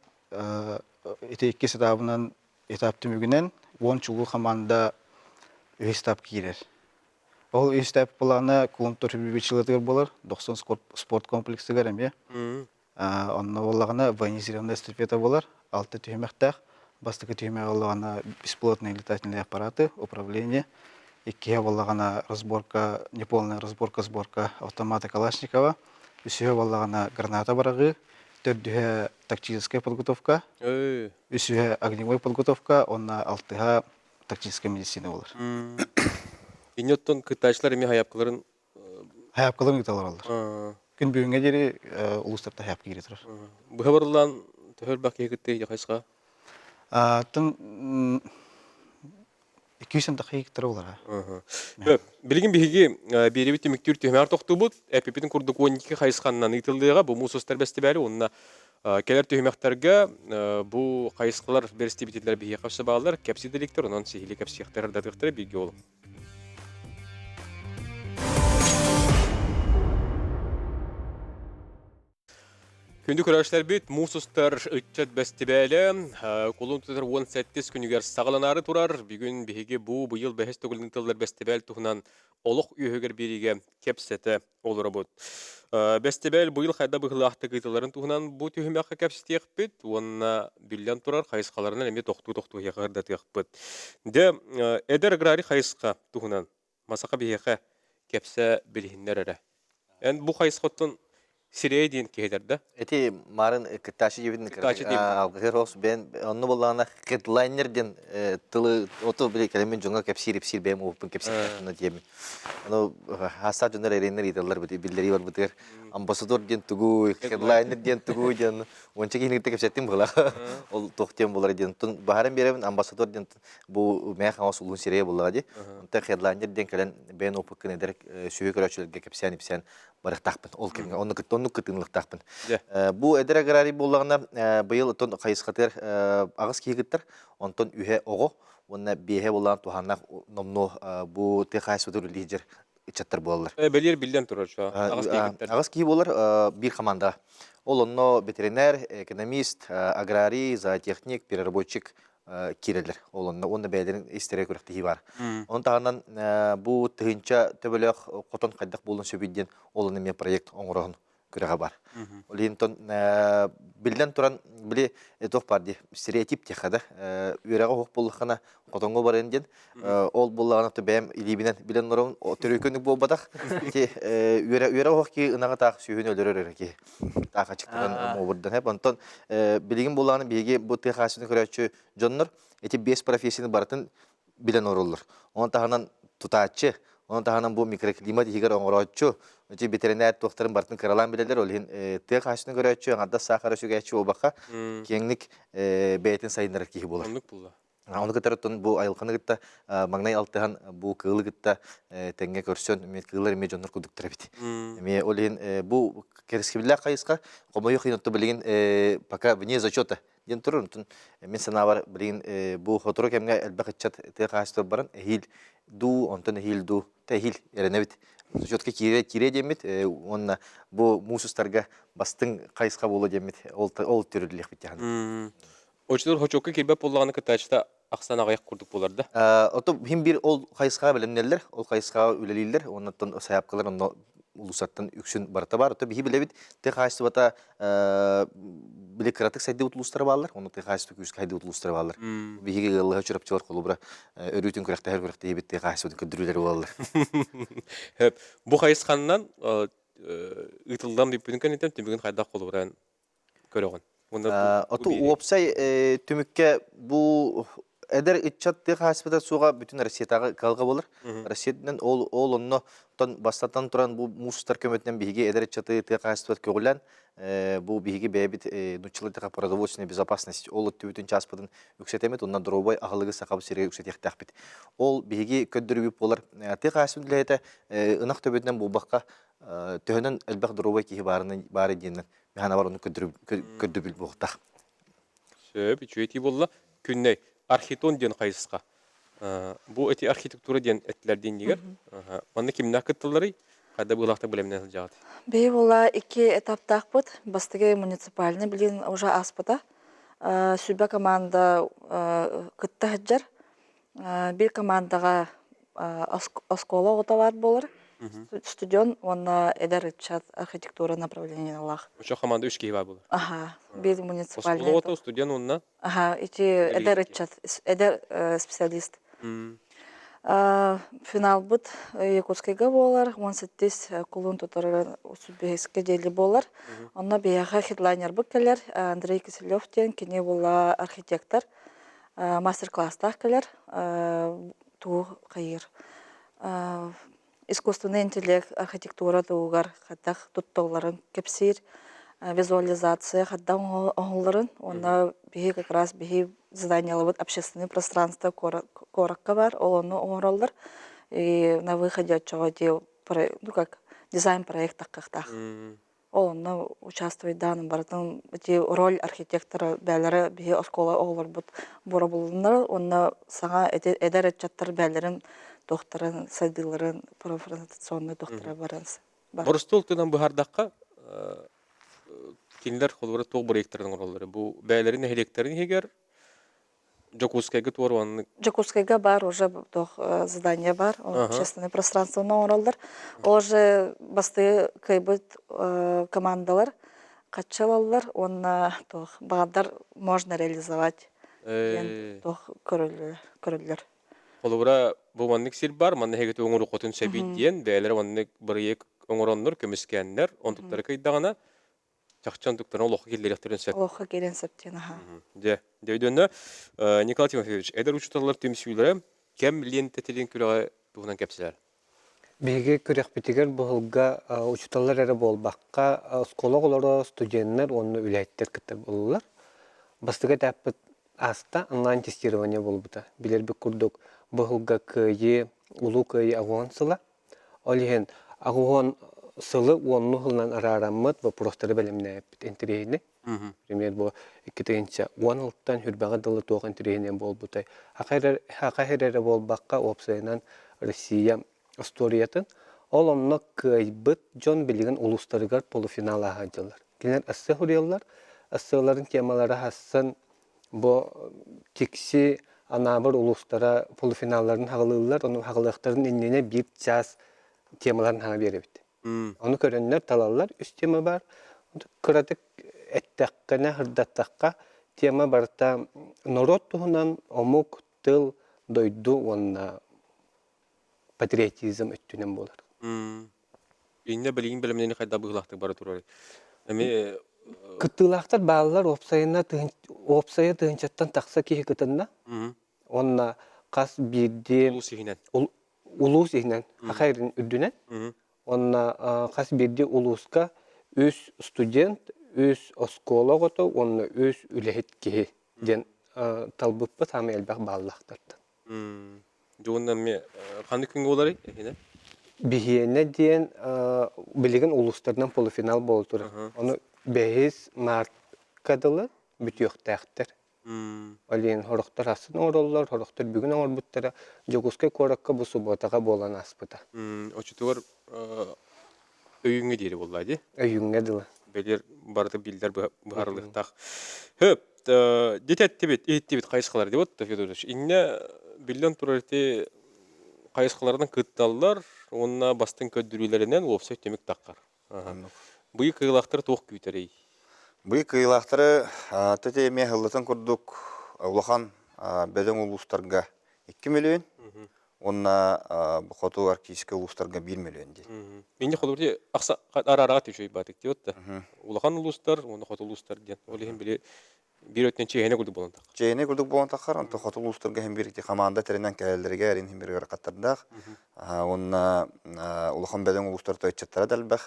эти 2 этабынан этап түмүгүнен 10 чулуу команда этап кирер. Ол этап боллагана кулунтар 25 жылытыгар болар. 90 спорт комплексигер эме. Онна боллагана военизированная эстафета болар. 6 түймөктак. Бастыгы түймәк олағана бесплатные летательные аппараты, управление. Иккея болағана разборка, неполная разборка автомата Калашникова. Үсіге болағана граната барағы. Төрдіге тактическая подготовка. Үсіге огневой подготовка. Онна алтыға тактическая медицина болар. Инеттон кытайчылар эме хаяпкаларын? Хаяпкаларын италар алар. Күн бүгінге дері улустарда хаяпка кере тұрар. Бұхабарлан төхөл бақия кітті жақайсыға? Тын 200 дақиқтар олар. Білген беге беребет еміктер түймәр тоқты бұд, әпепетін күрдік 12 қайысқанынан итылдыға бұл мұсыстар бәсті бәрі, онына келер түймәқтарға бұл қайысқалар бәрісті бетелер беге қапсы бағалар, кәпсі делектер, онан сейхілі кәпсі яқтары беге олым. Күнді көрәшілер бет, мұсыстар үтчет бәстібәлі, қолын тұтыр 18 күнігер сағыланары тұрар. Бүгін беге бұл бұйыл бәхес төгілдің тылдар бәстібәл тұғынан олық үйігер береге кәпсеті олыры бұд. Бәстібәл бұйыл қайда бұғылы ақты қайтыларын тұғынан бұл түйімәққа кәпсеті еқіп бет, онына бүлден тұрар қайысқаларынан әме тоқты еқірді еқіп бет. Де, әдір ғрари қайысқа тұғынан, масақа бейеқі кәпсі білігіндер әрі. Ән бұл қайысқоттың Сирия дейін кейдерді? Эти марын кыташы жебедін алғырос бен онны болғана хедлайнерден тылы ото біле кәлемен жоңа кәпсир бәйім опын кәпсир деймін. Оны хаса жондар әрейнер еталар білдері бар бұтығыр. Амбассадор ден түгу, хедлайнер ден түгу ден. Онча кейінгірді кәпсеттім бұғыла. Ол тоқтен болар ден. Бағарым беремін амбассадор ден бұл мәйақ амас ұлын Сирия болуға де. Онта хедлайнер ден кәлен бәйін опын кінедер сүйе көрәшілерге кәпсиян епсиян барықтақпын. Ол кәлінге. Оны кытынлықтақпын. Бұл әдір аграри болағына бұйыл ұтын қайысқатыр ағыз кейгіттір, онтын үйе оғы, онына бейе болаған туғаннақ номну бұл текайсы өтір лидер үтчаттар болалар. Бәлер білден тұрар şu ағыз кейгіттір? Ағыз кей болар бір команда. Ол онно ветеринар, экономист, аграрий, зоотехник, переработчик кирелер. Ол онно бәлерін истерек өріқтігі бар. Оның тағынан бұл тұғынша төбілік қотон қайдақ болын сөбейден олын еме проект оңырағын күрәға бар. Олинтон билден туран биле этоп барды стереотип техада үрәгә хок буллыгына котонго бар инден ол буллагына төбәм илибинен билен норон төрөкөнүк болбадак ти үрә хок ки ынага так сүйүн өлөрөр ки так ачыктан мобурдан хеп антон билеген буллагына биге бу техасын көрөчү жоннор эти 5 профессияны бартын билен ороллор. Он тагынан тутачы onun tahanan bu mikroklimat higar oңорочу, öçü veteriner doktorun bartın karalan bileler olhin tek haşını göröçü, anda sakara şu geçü o baka kenglik beytin sayınlar ki bolar. Onluk bulla. Оны кытарыттан бу айылқаны гытта маңнай алтыхан бу кылы гытта теңге көрсөн мен кылар эме жоннор кудуктура бит. Эме олен бу керескебилля кайыска комою хыйнатты билген пока вне зачета. Ден турун мен санабар билген бу хотро кемге элбакчат те кайыстыр баран хил ду онтон хил ду те хил эренебит. Зачетке кире демит онна бу мусустарга бастың кайыска боло демит. Ол төрүлүк бит яны. Очтор хочокка кирбеп боллаганы кытачта аксан агаяк курдук боларда. Ото хим бир ол кайыска белемнелер, ол кайыска үлелилер, оннан саяпкалар онно улусаттан үксүн барта бар. Ото бихи билебит, те кайсы бата биле кратык сайды утулустары балар, оны те кайсы күз кайды утулустары балар. Бихи гылга чурапчылар колубра өрүтүн күрәктә һәр күрәктә бит те кайсы көдүрүләр балар. Хеп, бу кайысканнан ытылдам дип бүген этем, бүген кайда колубран көрөгөн. Ото уопсай түмүкке бу эдер итчат те хаспыта суга бүтүн Россиядагы калга болор. Россияден ол онно тон бастатан туран бу мустар көмөтүнөн биги эдер итчаты те хаспыта көгүлән бу биги бебит нучылык продовольственная безопасность ол түбүтүн часпыдын үксетемет ондан дробой агылыгы сакап сиреге үксетектак бит. Ол биги көддүрүп болор. Те хаспыта лете ынак төбөтүнөн бу бакка төһөнөн элбак дробой ки бары денен. Механа бар оны көддүбүл бугта. Сөп, ичүети болла күнней архитон ден кайыска. Бу эти архитектура ден этлерден дигер. Маны кимнә кыттылары? Кайда булакта белемнән жагат. Бей була 2 этаптак бут. Бастыгы муниципальный билин уже аспыта. Сүбә команда кытта хаҗар. Бир командага оскола отавар булыр. Студент, он эдер чат архитектура направления Аллах. Ошо команда 3 кийба болду. Ага, бир муниципальный. Осколото студент онна. Ага, эти эдер чат, эдер специалист. Финал бут Якутскайга болар, 18 кулун тутарар Суббейске дели болар. Онна бияга хедлайнер буккелер, Андрей Киселев тен кене була архитектор. Мастер-класстах келер, ту кайыр. Искусственный интеллект, архитектура тугар, хаттах туттоларын кепсир, визуализация, хаттах оңларын, онна бихи как раз бихи зданиялы общественное пространство коракка бар, олону оңроллар, и на выходе от чего ну как дизайн проектах кахтах. Олону участвует данным барытын, роль архитектора бәлері бихи оскола оғлар бұд бұра бұлынар, онна саңа эдер этчаттар бәлерін докторын, садиларын, профориентационный доктора барансы. Борстол тынан бухардакка кинилер холбора тоқ проекттардың ороллары. Бу бәйлерин электерин егер Жокускайга туарванны. Жокускайга бар уже тоқ задание бар, общественное пространство на ороллар. Уже басты кайбыт командалар, катчалалар, онна тоқ бағдар можно реализовать. Тоқ көрілер. Холбора бу маннык сир бар, манны хегет оңору котун себит диен, бәйлер маннык бір ек оңороннор көміскәннер, онтуктары кайдағана, чақчан туктарын олоққа келдеректерін сәп. Олоққа келен сәптен, аха. Дейдөнні, Николай Тимофеевич, әдір учуталар төмсүйлері, кәм лентетелен күріға бұғынан кәпсілер? Беге көрек бітігер бұғылға учуталар әрі болбаққа скологолары студенттер оны үләйттер кітті болылар. Бастыға тәппіт аста онлайн тестирование болбыта. Билер бі күрдік бұғылға көйе, ұлу көйе ағуан сыла. Олеген ағуан сылы онны ғылынан арарамыд бұл простары бәлеміне әппіт интерейіне. Пример бұл 2-нче 10 ұлттан хүрбәға дылы тоқ интерейіне болбытай. Хақайрәрі болбаққа опсайынан Россия историятын. Ол онны көйбіт жон білген ұлыстарығар полуфинал ағадылар. Келер әсі хұрелар, әсілерін темалары хассан бұл текси анабыр улустара полуфиналларын хағылылар, оның хағылықтарын иннене бір час темаларын хаға беребет. Оны көрінлер талалар, үс тема бар. Күратық әттәққіне, хырдаттаққа тема барта народ туғынан омук, тыл, дойду, онна патриотизм өттінен болар. Инне білген білімнені қайда бұғылақтық бары тұрар. Кыттылақтар балалар опсайы тығынчаттан тақса кейі кытында. Онна қас бірде улус егінен, ақайрын үрдінен. Онна қас бірде улусқа өз студент, өз оскола ғото, онна өз үләхет кейі ден талбыппы тамы элбэх баллахтарда. Жоғыннан ме қанды күнгі олар еді? Бихиенне диен билеген улустардан полуфинал болтур. Оны 5 марткадылы бүтүөктәктер. Олин хорохтар асын ороллар, хорохтар бүгүн орбуттара жогускай коракка бу суботага болан аспыта. Очутугар өйүңе дейри боллайды? Өйүңе дылы. Белер барды билдер барлықтақ. Хөп, дететтебет қайысқалар деп отты, Федорович. Инне билден турарты қайысқалардан кытталлар, онна бастың көддүрүлерінен опсай темек таққар. Бұй кыйлақтар тоқ күйтерей. Бұй кыйлақтары төте еме ғылытын күрдік ұлахан бәден ұлыстарға 2 миллион, онна бұқату аркейскі ұлыстарға 1 миллион дейді. Менде қолырде ақса ара-араға түйшей батық деп отты. Ұлахан ұлыстар, оны қаты ұлыстар ден. Олеген біле bir ötten çeyene kurduk bolantaq. Çeyene kurduk bolantaqar, anta xatul ulusturga hem birikti xamanda terenen källerige erin hem birger qattardaq. Onna ulahan beden ulustur toyçattara dalbaq.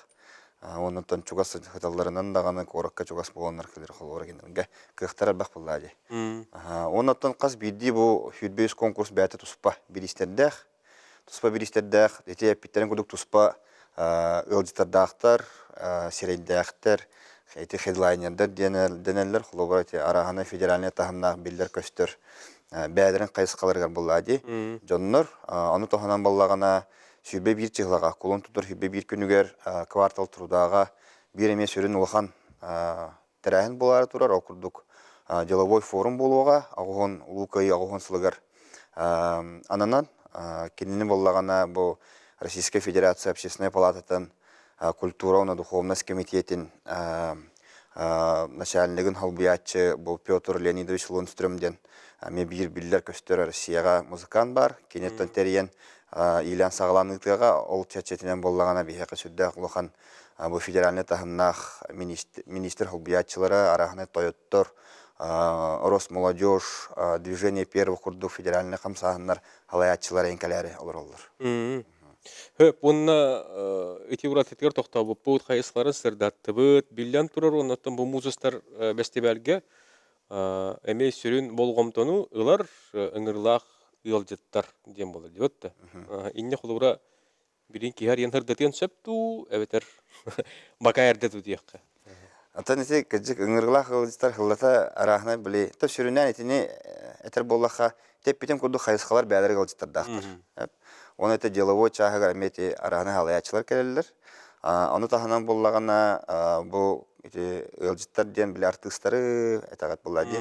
Ondan çugas xatallarından dağаны korakka çugas bolanlar kelir xolora genderge kıxtar albaq bullaji. Ondan qas biddi bu hüdbeys konkurs bäte tuspa bir isterdaq. Tuspa bir isterdaq. Ete pitteren kurduk tuspa ılcıtardaqtar, sereydaqtar. Эти хедлайнердер денелер хлобрати арахана федеральный таханнах биллер көстөр бәдерин кайсыкаларга буллади. Жоннор аны тоханан баллагана сүбе бир чыглага колон тутур сүбе бир күнүгер квартал турдага бир эмес өрүн улхан терахин булары турар окурдук. Деловой форум болуга агон лукай агон сылыгар. Ананан кинини баллагана бу Российская Федерация Общественной палататын культурно-духовный комитетин начальнигин халбиятчы бу Петр Леонидович Лунстрömден ме бир биллер көстөр Россияга музыкант бар. Кенеттен терен Ильян Сагланыгыга ол чачетинен боллагана бихека сүддө улахан бу федеральный тахыннах министр халбиятчылары арахны Тойоттор, Росмолодежь, движение первых курдук федеральный камсахыннар халаятчылары энкалери олор. Хөп, онна этивратетгер тоқтабы бұд қайысқлары сырдатты бұд, билден тұрар, оннаттан бұл музыстар бәстебәлге әмей сүрін болғымтону ұлар ұңырлақ ұялжеттар дем болды, деп өтті. Инне құлығыра бірін кейер ентірдетен сөпту, әбетер бака әрдету дейіққа. Atan ise kecik ıngırgılak ılcıtar hıllata arahına bile tabi sürünen etini eter bollakha tep bitem kurdu hayıskalar beyler ılcıtar dağıtır. Onu ete деловой çağıgar emeti arahına halayaçılar kelirler. Onu tahanan bollagana bu ılcıtar diyen bile artistları etagat bolladı.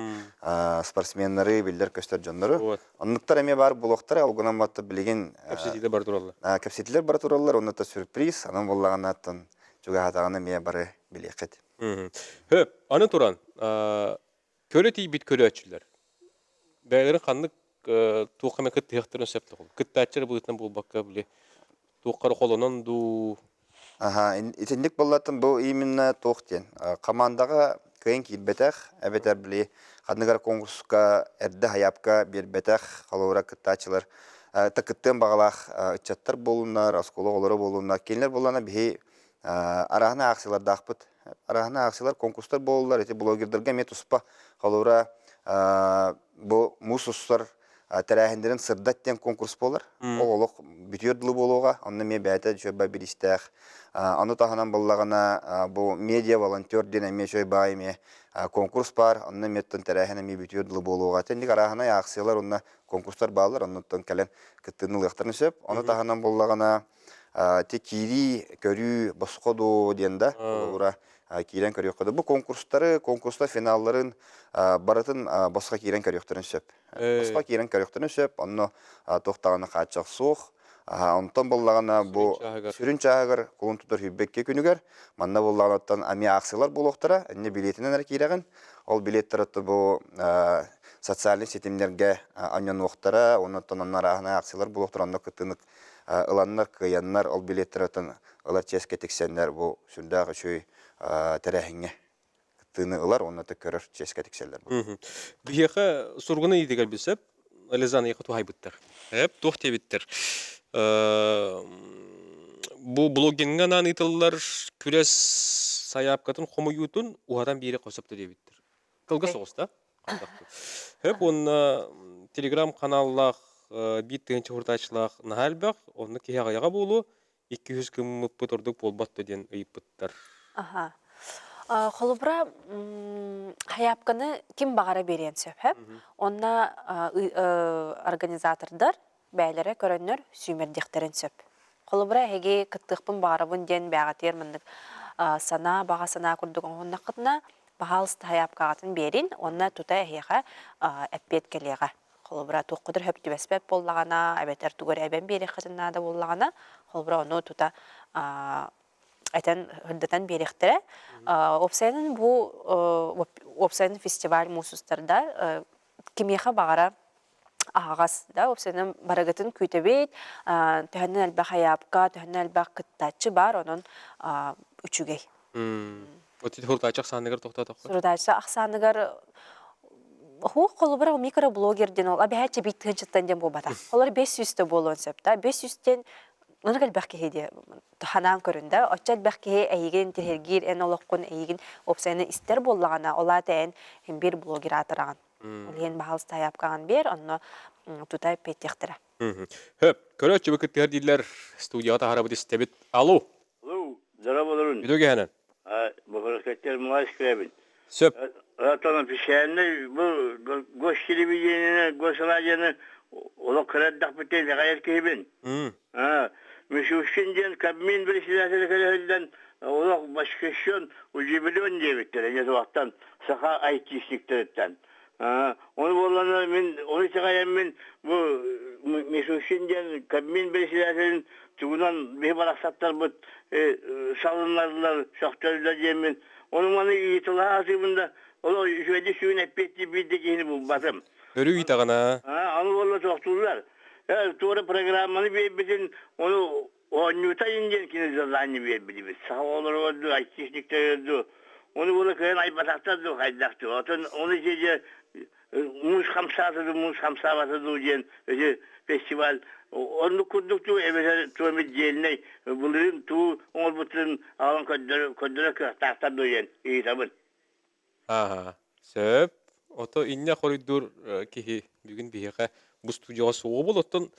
Sportsmenleri biller köster canları. Onluklar eme var buloktar algınan battı bilgin Kapsetiyle bar turallar. Kapsetiler bar turallar. Onu da sürpriz. Onun bollagana atan juga hatağına meye barı bileket. Höp, anı turan, köle bit köle açılar. Bəylərin xanlıq tuğqama kıt tiyaqtırın səpті qol. Kıt tәтчері бұғытынан бұл баққа біле. Туғқары қолынан ду... İtindik bollatın bu именно туғтен. Командаға күйен кейбетәқ, әбетер біле. Қадныгар конкурсқа әрді хаяпқа бербетәқ, қалуыра кыт тәтчілер. Тәкіттен бағалақ үтчаттар болунар, асколы олары болунар. Кейінлер болуына бей арағына ақсылар дақпыт. Арахна аксилар конкурстар болдылар, эти блогердерге мет успа халура бу мусустар терахиндерин сырдаттен конкурс болар. Оголок бүтүрдүлү болууга, аны ме бәтә жөбә биристәх. Аны таханан боллагана бу медиа волонтер дене ме жөбә эме конкурс бар, аны меттен терахина ме бүтүрдүлү болууга. Тендик арахна аксилар онна конкурстар балар, аннан келен кыттыны лыктырны сөп. Аны таханан боллагана те кири көрүү босходу денда олора кирен көрөккөдө бу конкурста финалларын баратын босқа кирен көрөктөрүн сөп. Босқа кирен көрөктөрүн сөп, анны токтаганы качак сух. Онтон боллагана бу сүрүн чагыр колун тутур хүббекке күнүгөр. Манна боллаганаттан ами аксылар болоктора, эмне билетинен киреген. Ол билеттерди бу социалдык сетимдерге анын уктара, онтон анарахана аксылар болоктора кытынык ыланнар, кыяннар, ол билеттерден алар ческе тексеннер бу сүндагы шөй терехиңе кытыны ылар, оннаты көрөр ческе текселер бу. Бияха сургуны идегел билсеп, Ализаны яқы тухайбыттар. Тух тебиттер. Бу блогинган анытылар күрес саяпкатын хомуютун уадан бире косыпты дебиттер. Кылга соғыста? Hep onunla Telegram kanallar bir tığınçı hurtaçlıq nahalbaq, onu kihağayağa bolu 200 kım mıppıt orduk bolbattı den ıyıppıttar. Aha. Холубра хаяпканы ким багара берен сөп, хеп? Онна организатордар бәйләре көрөннөр сүймердектерин сөп. Холубра хеге кыттыкпын багарабын ден бәгатер мындык сана бага сана курдук онна кытна багалыс хаяпкагатын берин, онна тута хега эппет келега. Холубра тоққыдыр хөп түбәспәп боллагана, әбәтер түгөр әбән бери кытына да боллагана, холубра оны тута Этен хырдатан берехтере. Опсайнын бу опсайнын фестиваль мусустарда кимеха багара агас да опсайнын барагатын күйтебейт, төһәннән әлбә хаяпка, төһәннән әлбә кыттачы бар, онон үчүгей. Отит хуртачак саныгар тоқтатақ. Сурдача аксаныгар ху колубра микроблогерден ол абәче бит тынчыттан дем болбата. Олар 500 болон сөп да, 500тен Ныргал бәхке хеде ханан көрүндө, оччал бәхке әйген тергир эн олоққун әйген опсайны истер боллагана, ола тәен бир блогер атыраган. Олен бахалыс таяпкаган бер, онно тутай петтехтера. Хөп, көрөчү бекеттер дилер студияда харабыт истебит. Алло. Алло, здорово, Бидөге ханан. Бахаракаттер мулайс кіребін. Сөп. Ратаны пишәнне, бұл гош телевидениене, гош радионы, олық кіреддақ біттен ғайет кейбін. Мüşüşünden kabin birisiyle kelehilden olak başkasyon ucubelon diye bittiler. Ne vaktan saha aytişliklerden. Onu bolanı men onu çıkayan men bu müşüşünden kabin birisiyle tuğunan bir balaksatlar bu salınlarlar, şahtörler diyemin. Onun bana itilah aziminde o şöyle suyun epetti bildiğini bu batım. Örü itagana. Onu bolla toxturlar. Doğru programını bizim onu Newta ingen kine zalanı biliriz. Sağ olur oldu, ayçiçlikte oldu. Onu böyle kayan aybatakta da haydaktı. Onu şeyce muz hamsatı diyen festival. Onu kurduktu evvel tuğmet jeline bulurum tu onu bütün alan kodlara tahta diyen iyi tabii. Aha. Söp. Oto inne koridor kihi bugün bihe bu stüdyoga soğuk buluttun.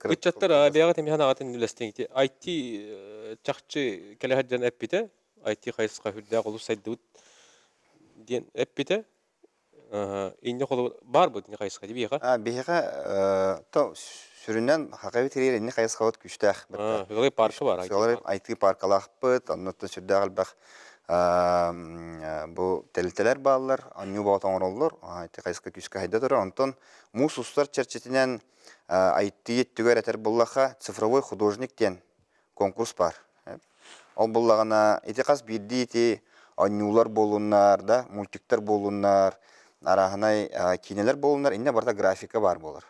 Gıçatlar ağabeyağa temihana ağatın nülestengti. IT çakçı kelehadjan epite. IT kayısqa hürdağ olu saydut diyen epite. İnne kolu var bu dinle kayısqa diye bihe? Bihe to süründen hakavi teriyer inne kayısqa ot güçtağ. Hıgılay parkı var. Hıgılay IT parkalaq bıt. Anlattın sürdağ albaq. Bu telteler bağlılar, anyu bağıtan orallar. IT kayısqa küçük hayda durur. Ondan Мусустар черчетинен айтты түгөр этер буллаха цифровой художник ден конкурс бар. Ол буллагана этекас бирди ити аннулар болуннар да, мультиктер болуннар, араханай кинелер болуннар, инне барда графика бар болар.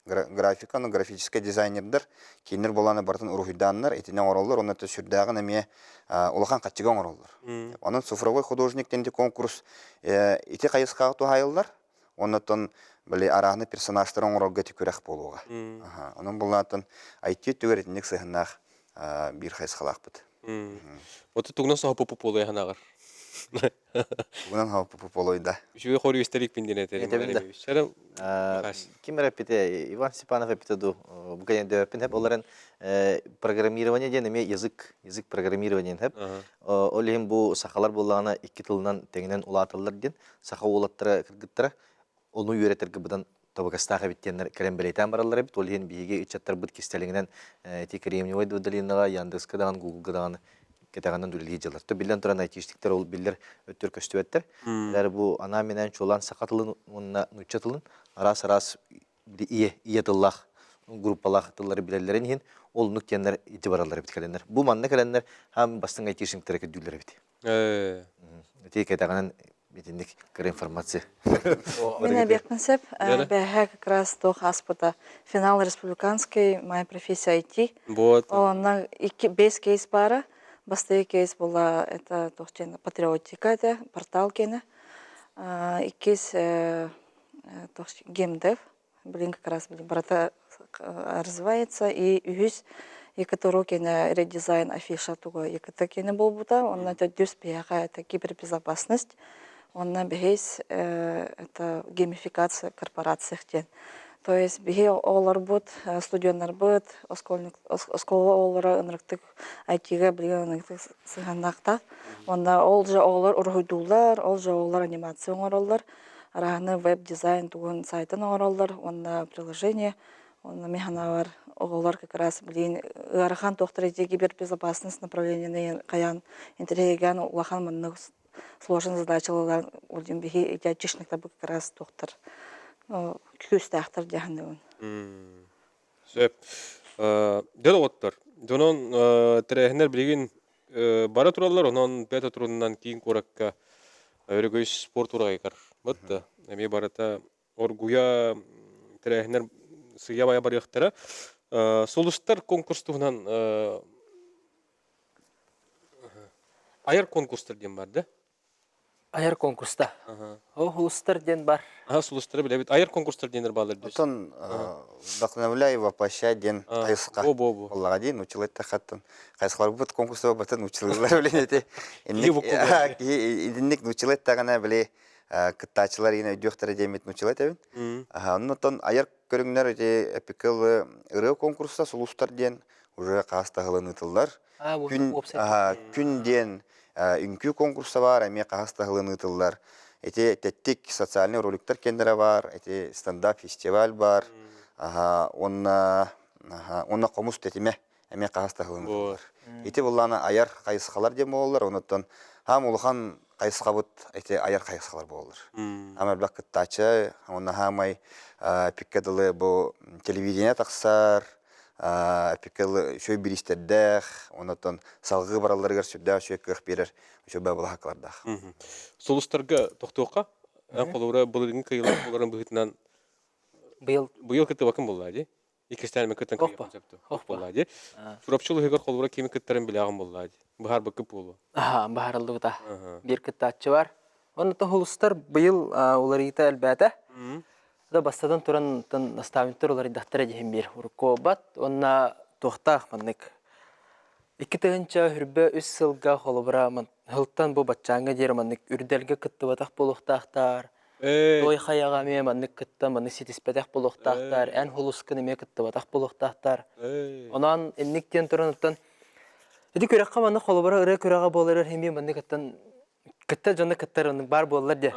Графика, ну графический дизайнердер, кинер боланы бартын урухиданнар, этинен ороллар, онна төсүрдагы неме улахан катчыган ороллар. Onun цифровой художник денди конкурс ити кайыскага тухайылдар. Оннотон Били арахны персонажтарын оролга түкүрәк болуға. Onun буллатын айтты түгәретинек сыһыннах бир хайсхалак бит. Оты тугнан саһа попуп болой ханагар. Тугнан һа попуп болойда. Жуе хори истерик биндене тери. Шарам. Ким репете Иван Степанов репетеду. Буган дөпен хеп оларын программирование ден эме язык программирование хеп. Олем бу сахалар буллагана 2 тылынан теңнен улатылар ден. Саха улаттыра кыргыттыра onu üretirge budan tabakastağ bittenler kalem beleten barallar bit olhen biige içatlar bit kisteliğinden tikriyemni oydu dalinaga Yandex-kadan Google-kadan ketağından dülhiceler. To bilden turan aytıştıklar ol biller ötür köstüvetler. Ler bu ana menen çolan sakatılın onunla nuçatılın aras iyi tıllah grupalak tılları bilerlerin hin ol nüktenler itibarallar bit kalenler. Bu manna kalenler hem bastın aytıştıklar ki düller bit. Ketağından Бединник көр информация. Меня Бекмансеп, бэхэ как раз тох аспорта финал республиканский, моя профессия IT. Вот. Она без кейс пара, бастые кейс была это тохчена патриотика, это портал кена, и кейс тох геймдев, блин как раз брата развивается и юз и который кена редизайн афиша туго, и который кена был бута, он это дюс бэхэ это кибербезопасность. онна бехейс это геймификация корпорациях ден. То есть бихе олар бут, студионнар бут, оскола олара ынрыктык айтига билген ынрыктык сыгандакта. Онда ол же олар ургуйдулар, ол же олар анимация оңороллар, араны веб-дизайн тугун сайтын оңороллар, онда приложение, онда механавар олар как раз билген ыарахан тохтар кибербезопасность направление каян интереган улахан мынны сложный задачалар улдин бихе итячишникта бу как раз тохтар. Күстәхтер дәһәннән. Сөп. Дел оттар. Донон тәрәһнәр билген бара туралар, онан бета туруннан кийин коракка өргөйс спорт турага кар. Бутта. Эми барата оргуя тәрәһнәр сыя бая бар яктара. Солустар конкурстугунан аяр конкурстар дем бар да? Аяр конкурста. О, хулустар ден бар. Сулустар биле бит. Аяр конкурстар денер балар деш. Отон вдохновляй, воплощай ден кайсыка. Аллага дейин училетте хаттан. Кайсылар бут конкурста батын училалар билен эти. Идинник училетте гана биле кыттачылар yine өйдөктөр демет училет эбин. Оннотон аяр көрүңнөр эти эпикал ыры конкурста сулустар ден уже кастагылын ытылдар. Күн ден үнкү конкурса бар, эме кастагылын ытылдар. Эти теттик социальный роликтер кендере бар, эти стендап фестиваль бар. Онна комуз тетиме эме кастагылын ытылдар. Эти булланы аяр кайсыкалар дем болдулар, онотон хам улхан кайсыкабыт эти аяр кайсыкалар болдулар. Амар бакыттачы, онна хамай пиккадылы бу телевидение таксар, пиккал шөй биристердэх, онотон салгы бараларыгар сүрдә шөй кых берер, шөй бабыл хаклардах. Солустарга токтоққа, қолуыра бұлырын кайылар боларын бұғытынан бұйыл кітті вакын болады. Икестәліме кіттен кайы концепті. Оқ болады. Сурапчылы хегар қолуыра кемі кіттәрін біле ағын болады. Бұхар бұқып болу. Бұхарылды бұта. Bir кітті атчы бар. Онытын хулустар бұйыл оларыйта әлбәті. Да бастадан туран наставниктер олар идақтар әдейін бір ұрыққа бат. Онна тоқтақ маннык. Iki tığınca hürbe üç sılga holubra hıltan bu batçanga der manık ürdelge kıttı bataq boluqtaqtar. Toy xayaga me manık kıtta manık sitispedaq boluqtaqtar. En huluskını me kıttı bataq boluqtaqtar. Onan ennikten turanıttan Edi köraqqa manık holubra ıra körağa bolarır hemi manık kıttan kıtta jonna kıttar bar bollar de.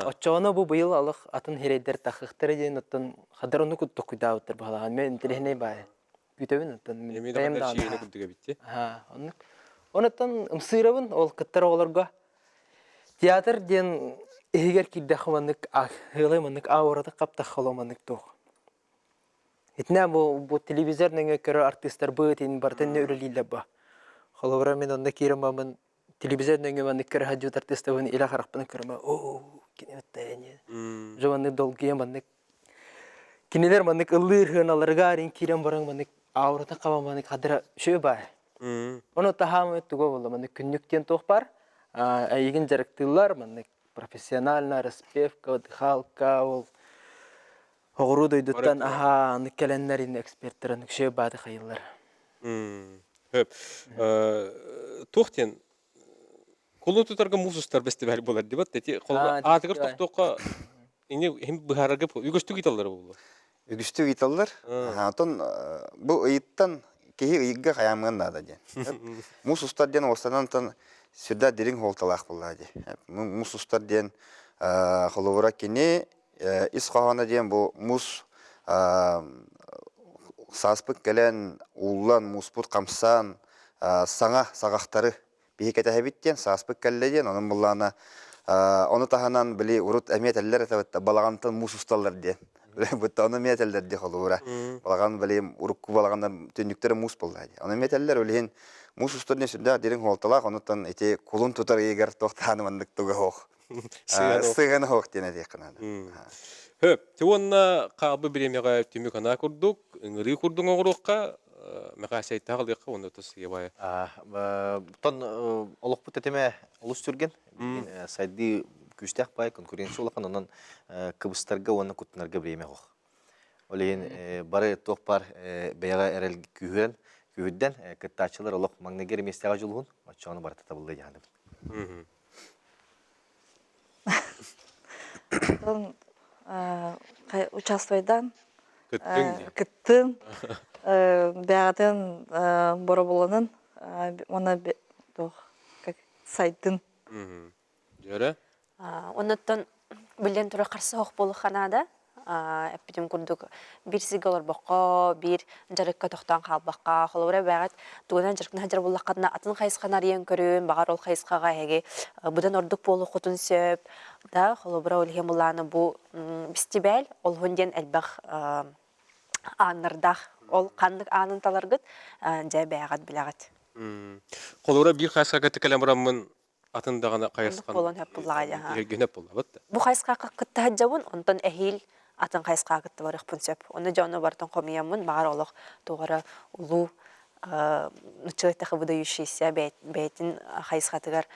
Oçoğuna bu bıyıl alıq atın hereyder taqıqtır edin atın xadar onu kuttu kudağıtır bağlağın. Men intelihine bay. Gütövün atın. Emide kadar şeyine kuttuğa bitti. Onattan ımsırabın ol kıttara olarga. Teatr den eğer ki dağmanık hılaymanık ağırada kapta xalamanık toğ. Etne bu televizör nenge körü artistler bığıtın barten ne üreliyle ba. Xalavra men onda kiramamın televizör nenge manık körü hacıt artistler bunu ila xaraqpını körüme. Ooo kine ötteyni. Jamanı dolguya manık. Kineler manık ılır hınalarga arin kiram barang manık ağırada qavamanık hadra şöy bay. Onu tahamı ettiği oldu. Manık künnükten toğ bar. Ayygın jarıktırlar manık profesyonalna, respevka, halka ol. Oğru doyduttan anık gelenlerin ekspertlerin şöy baydı xayıllar. Höp. Toğten kolunu tutarga musustar festival bolar debat. Atıgır toqtoqqa hem bıhararga ügüstü gitallar oldu. Ügüstü gitallar. Ondan bu ıyıttan kehi ıyıgga kayamgan da diye. Musustar diyen ortadan tan sürdü derin holtalaq bulladı. Musustar diyen xoluvura kini isqahana diyen bu mus saspık gelen ullan musput kamsan sana sağaqtarı bihikete hebitten saspık gelle diyen onun bullana onu tahanan bili urut emiyetler tabatta balagantın musustallar diyen. Butta onu meteller diye xoluvura. Balagan bilim urukku balagandan tündükleri mus bulladı. Onu meteller ölehin mus usturne sürdü derin holtalaq ondan eti kulun tutar eger toxtanmandık tuga hoq. Sığın hoq dene diqnadı. Höp, tewonna qabı bilemega tümü kana kurduk, ıngırı kurdun oğruqqa, maqasay tağlıqqa onda tısıya baya. Ton oluq bu teteme olus sürgen. Saydi küstəq bay konkurensiya olaqan ondan kıbıstarga onu kutnarga bileme hoq. Oleyin barı toq bar beyaga erel kühüren, kühüdden kıttaçılar olaq magneger mestaga julğun, açağını barı tatabıldı yani. Онтон участвойдан Кыттың кыттын бәғатын бора боланын она как сайдын. Жөрі? Оннаттан билен тура карсы хок болу ханада эпидем курдук бир сигалар бакка бир жарыкка токтан калбакка холора багат туган жарыкны хаҗар буллаккана атын хайсканар ен көрүн багар ол хайскага heге будан ордук болу хотун сөп да холобра ол хемуланы бу фестиваль ол хонден элбах аннардах ол кандык анын таларгыт жай багат билагат Қолуыра бір қайсқа кәтті кәлемірамын атындағана қайысқан. Болон хеп буллага. Генеп болла бат. Бу хайска кытта хаҗабын онтон эхил атын хайска кытта барык пунсеп. Оны жаны бартын комиямын багар олох тугара улу нучойта хабыдающийся бейтин хайскатыгар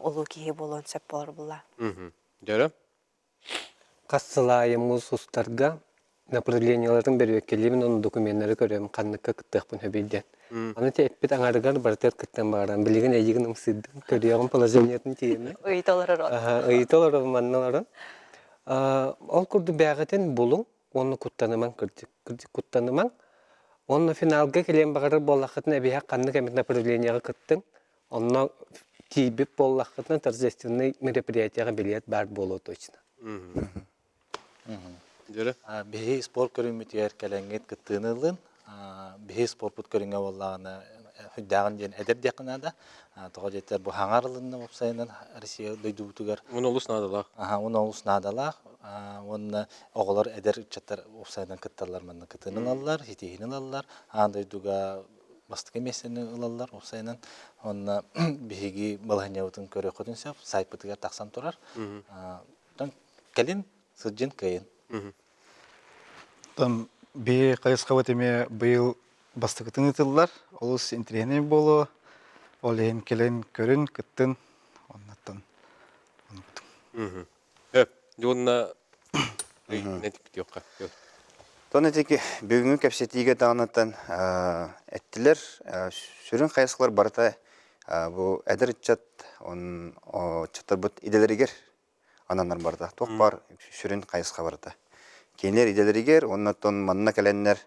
улу кие болон сеп болар булла. Жәрі? Кассылайымыз устарга направленияларын беріп келемін, оның документтері көрем, қанныққа кыттықпын хөбейден. Аны теппет аңарыгар бартер кыттан барам, білеген әйігін ұмсыдым, көріяғын положениятын тиемі. Үйті олары манналарын. Ол күрді бәғітен болың, оны күттаныман күрдік күттаныман. Оны финалға келем бағарыр болақытын әбейі қаннық әмет направленияға кыттың. Оны тейбіп болақытын торжественный мероприятияға билет бар болу точно. Жәрі? Бихи спорт көрімітер кәләңгет кыттынылын, бихи спорт бұт көріңе болағына хүддағын ден әдер дәқінада. Тоға жеттер бұл хаңарылынны опсайынан Россия дөйді бұтығар. Оны олыс надалақ. Оны олыс надалақ. Оны оғылар әдер үтчаттар опсайынан кытталар мәнні кыттынын алылар, хитейінің алылар. Дөйдіға бастық емесені ұлалар опсайынан. Оны бихиги балғanya бұтын көрі құтын сөп, сайт бұтығар тақсан тұрар. Кәлін сұрджин кайын. Там бе қайысқа өтеме бұйыл бастықытын ұтылылар, олыс интерені болу, олейін келен көрін, күттін, оннаттан. Жонына нәтіп өтіоққа. Тоны теки бүгінгі кәпсетіге дағынаттан әттілер, сүрін қайысқылар барыта бұл әдір үтчат, чаттар бұт иделерігер ананар барда. Тоқ бар сүрін қайысқа барыта. Кейінлер иделерігер, оннаттан манына кәленнер,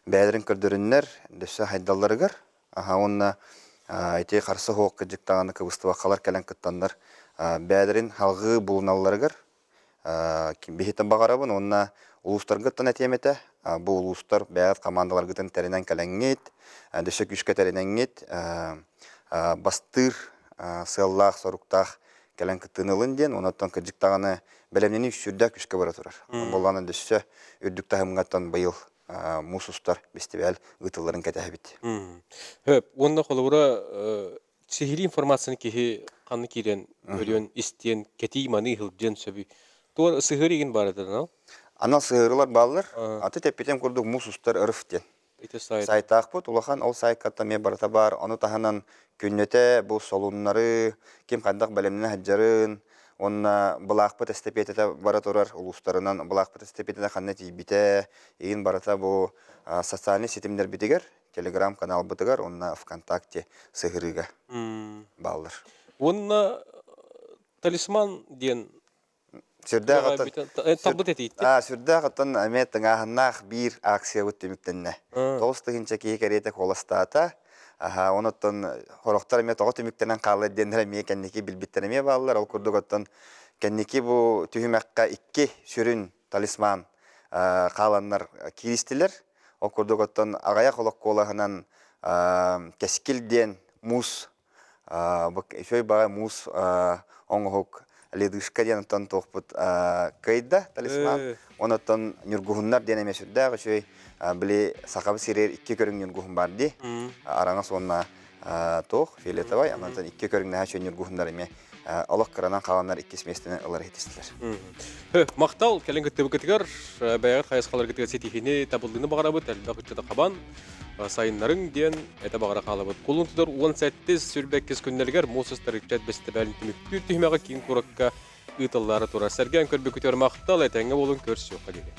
бәдірін көрдіріннер, дөсі хайдаларығыр. Онна әйтей қарсы хоқ кіжіктағаны кыбыстыва қалар кәлен кіттандар. Бәдірін халғы бұлыналарығыр. Бейхеттен бағарабын, онна улустар гыттан әтеметі. Бұл улустар бәғат командалар гыттан тәрінен кәленгет, дөсі күшке тәріненгет, бастыр, сыллақ, соруқтақ кәлен кіттынылын ден, онаттан кіжіктағаны бәлемнені сүрдә күшке бара тұрар. Боланы дөсі үрдікті ғымғаттан байыл мусустар бестебәл ғытыларын кәтәхі бітті. Онна қолуыра сихили информацияны кехе қаны керен, өрен, істен, кәті иманы ғылбден сөбі. Туар сығыр еген барыдыр, нал? Анал сығырылар балылар, аты тәппетен көрдік мусустар ұрыфтен. Сайтақ бұд, улахан ол сайқатта ме барыта бар, оны таханан күннете бұл солуннары, кем қандақ бәлемнен хаджарын, онна бұлақпыт әстепететі бара тұрар, ұлыстарынан бұлақпыт әстепететі қаннет ебіте, егін барыта бұл социальный сетімдер бітігер, телеграм канал бітігер, онна ВКонтакте сығырыға балылар. Онна талисман ден Сүрдә табыт етейді? Сүрдә қаттан әмет тыңағынақ бір акция өттіміктенне. Тоғыстығынша кейі кәреті қолыстата, оныттан қорықтар әмет оғы түміктенен қалы дендер әме кәннеке білбіттен әме балылар. Ол күрдік оттан кәннеке бұл түйімәққа 2 сүрін талисман қаланлар кейістілер. Ол күрдік оттан ағая қолық қолағынан кәскілден мұз, шөй баға мұз оңғық ледышка ден оттан тоқпыт кайда талисман. Онаттан нүргуғыннар ден әме сүрдәғі шөй біле сақабы сирер 2 көрің нүргуғын бар де. Араңа сонна тоқ, фиолетовай, амантан 2 көрің нәхі шөй нүргуғындар әме олық қыранан қаланлар 2 сместінен ұлар етестілер. Мақтал, кәлін күтті бүкітігер, бәйғат қайысқалар күтігер сетихіне табылдыны бағарабыт, әлбақ үтчеді қабан, сайынларын ден әті бағара қалабыт. Қолын тұдар 10 сәттіз сүрбәккіз күннелгер, мосыстар үтчәд бәсті бәлін түмікті түймеға кейін құрыққа ұйтылары тұрар. Сәрген көрбі күтер мақтал, әтәңі болын көрсі жоққа келе.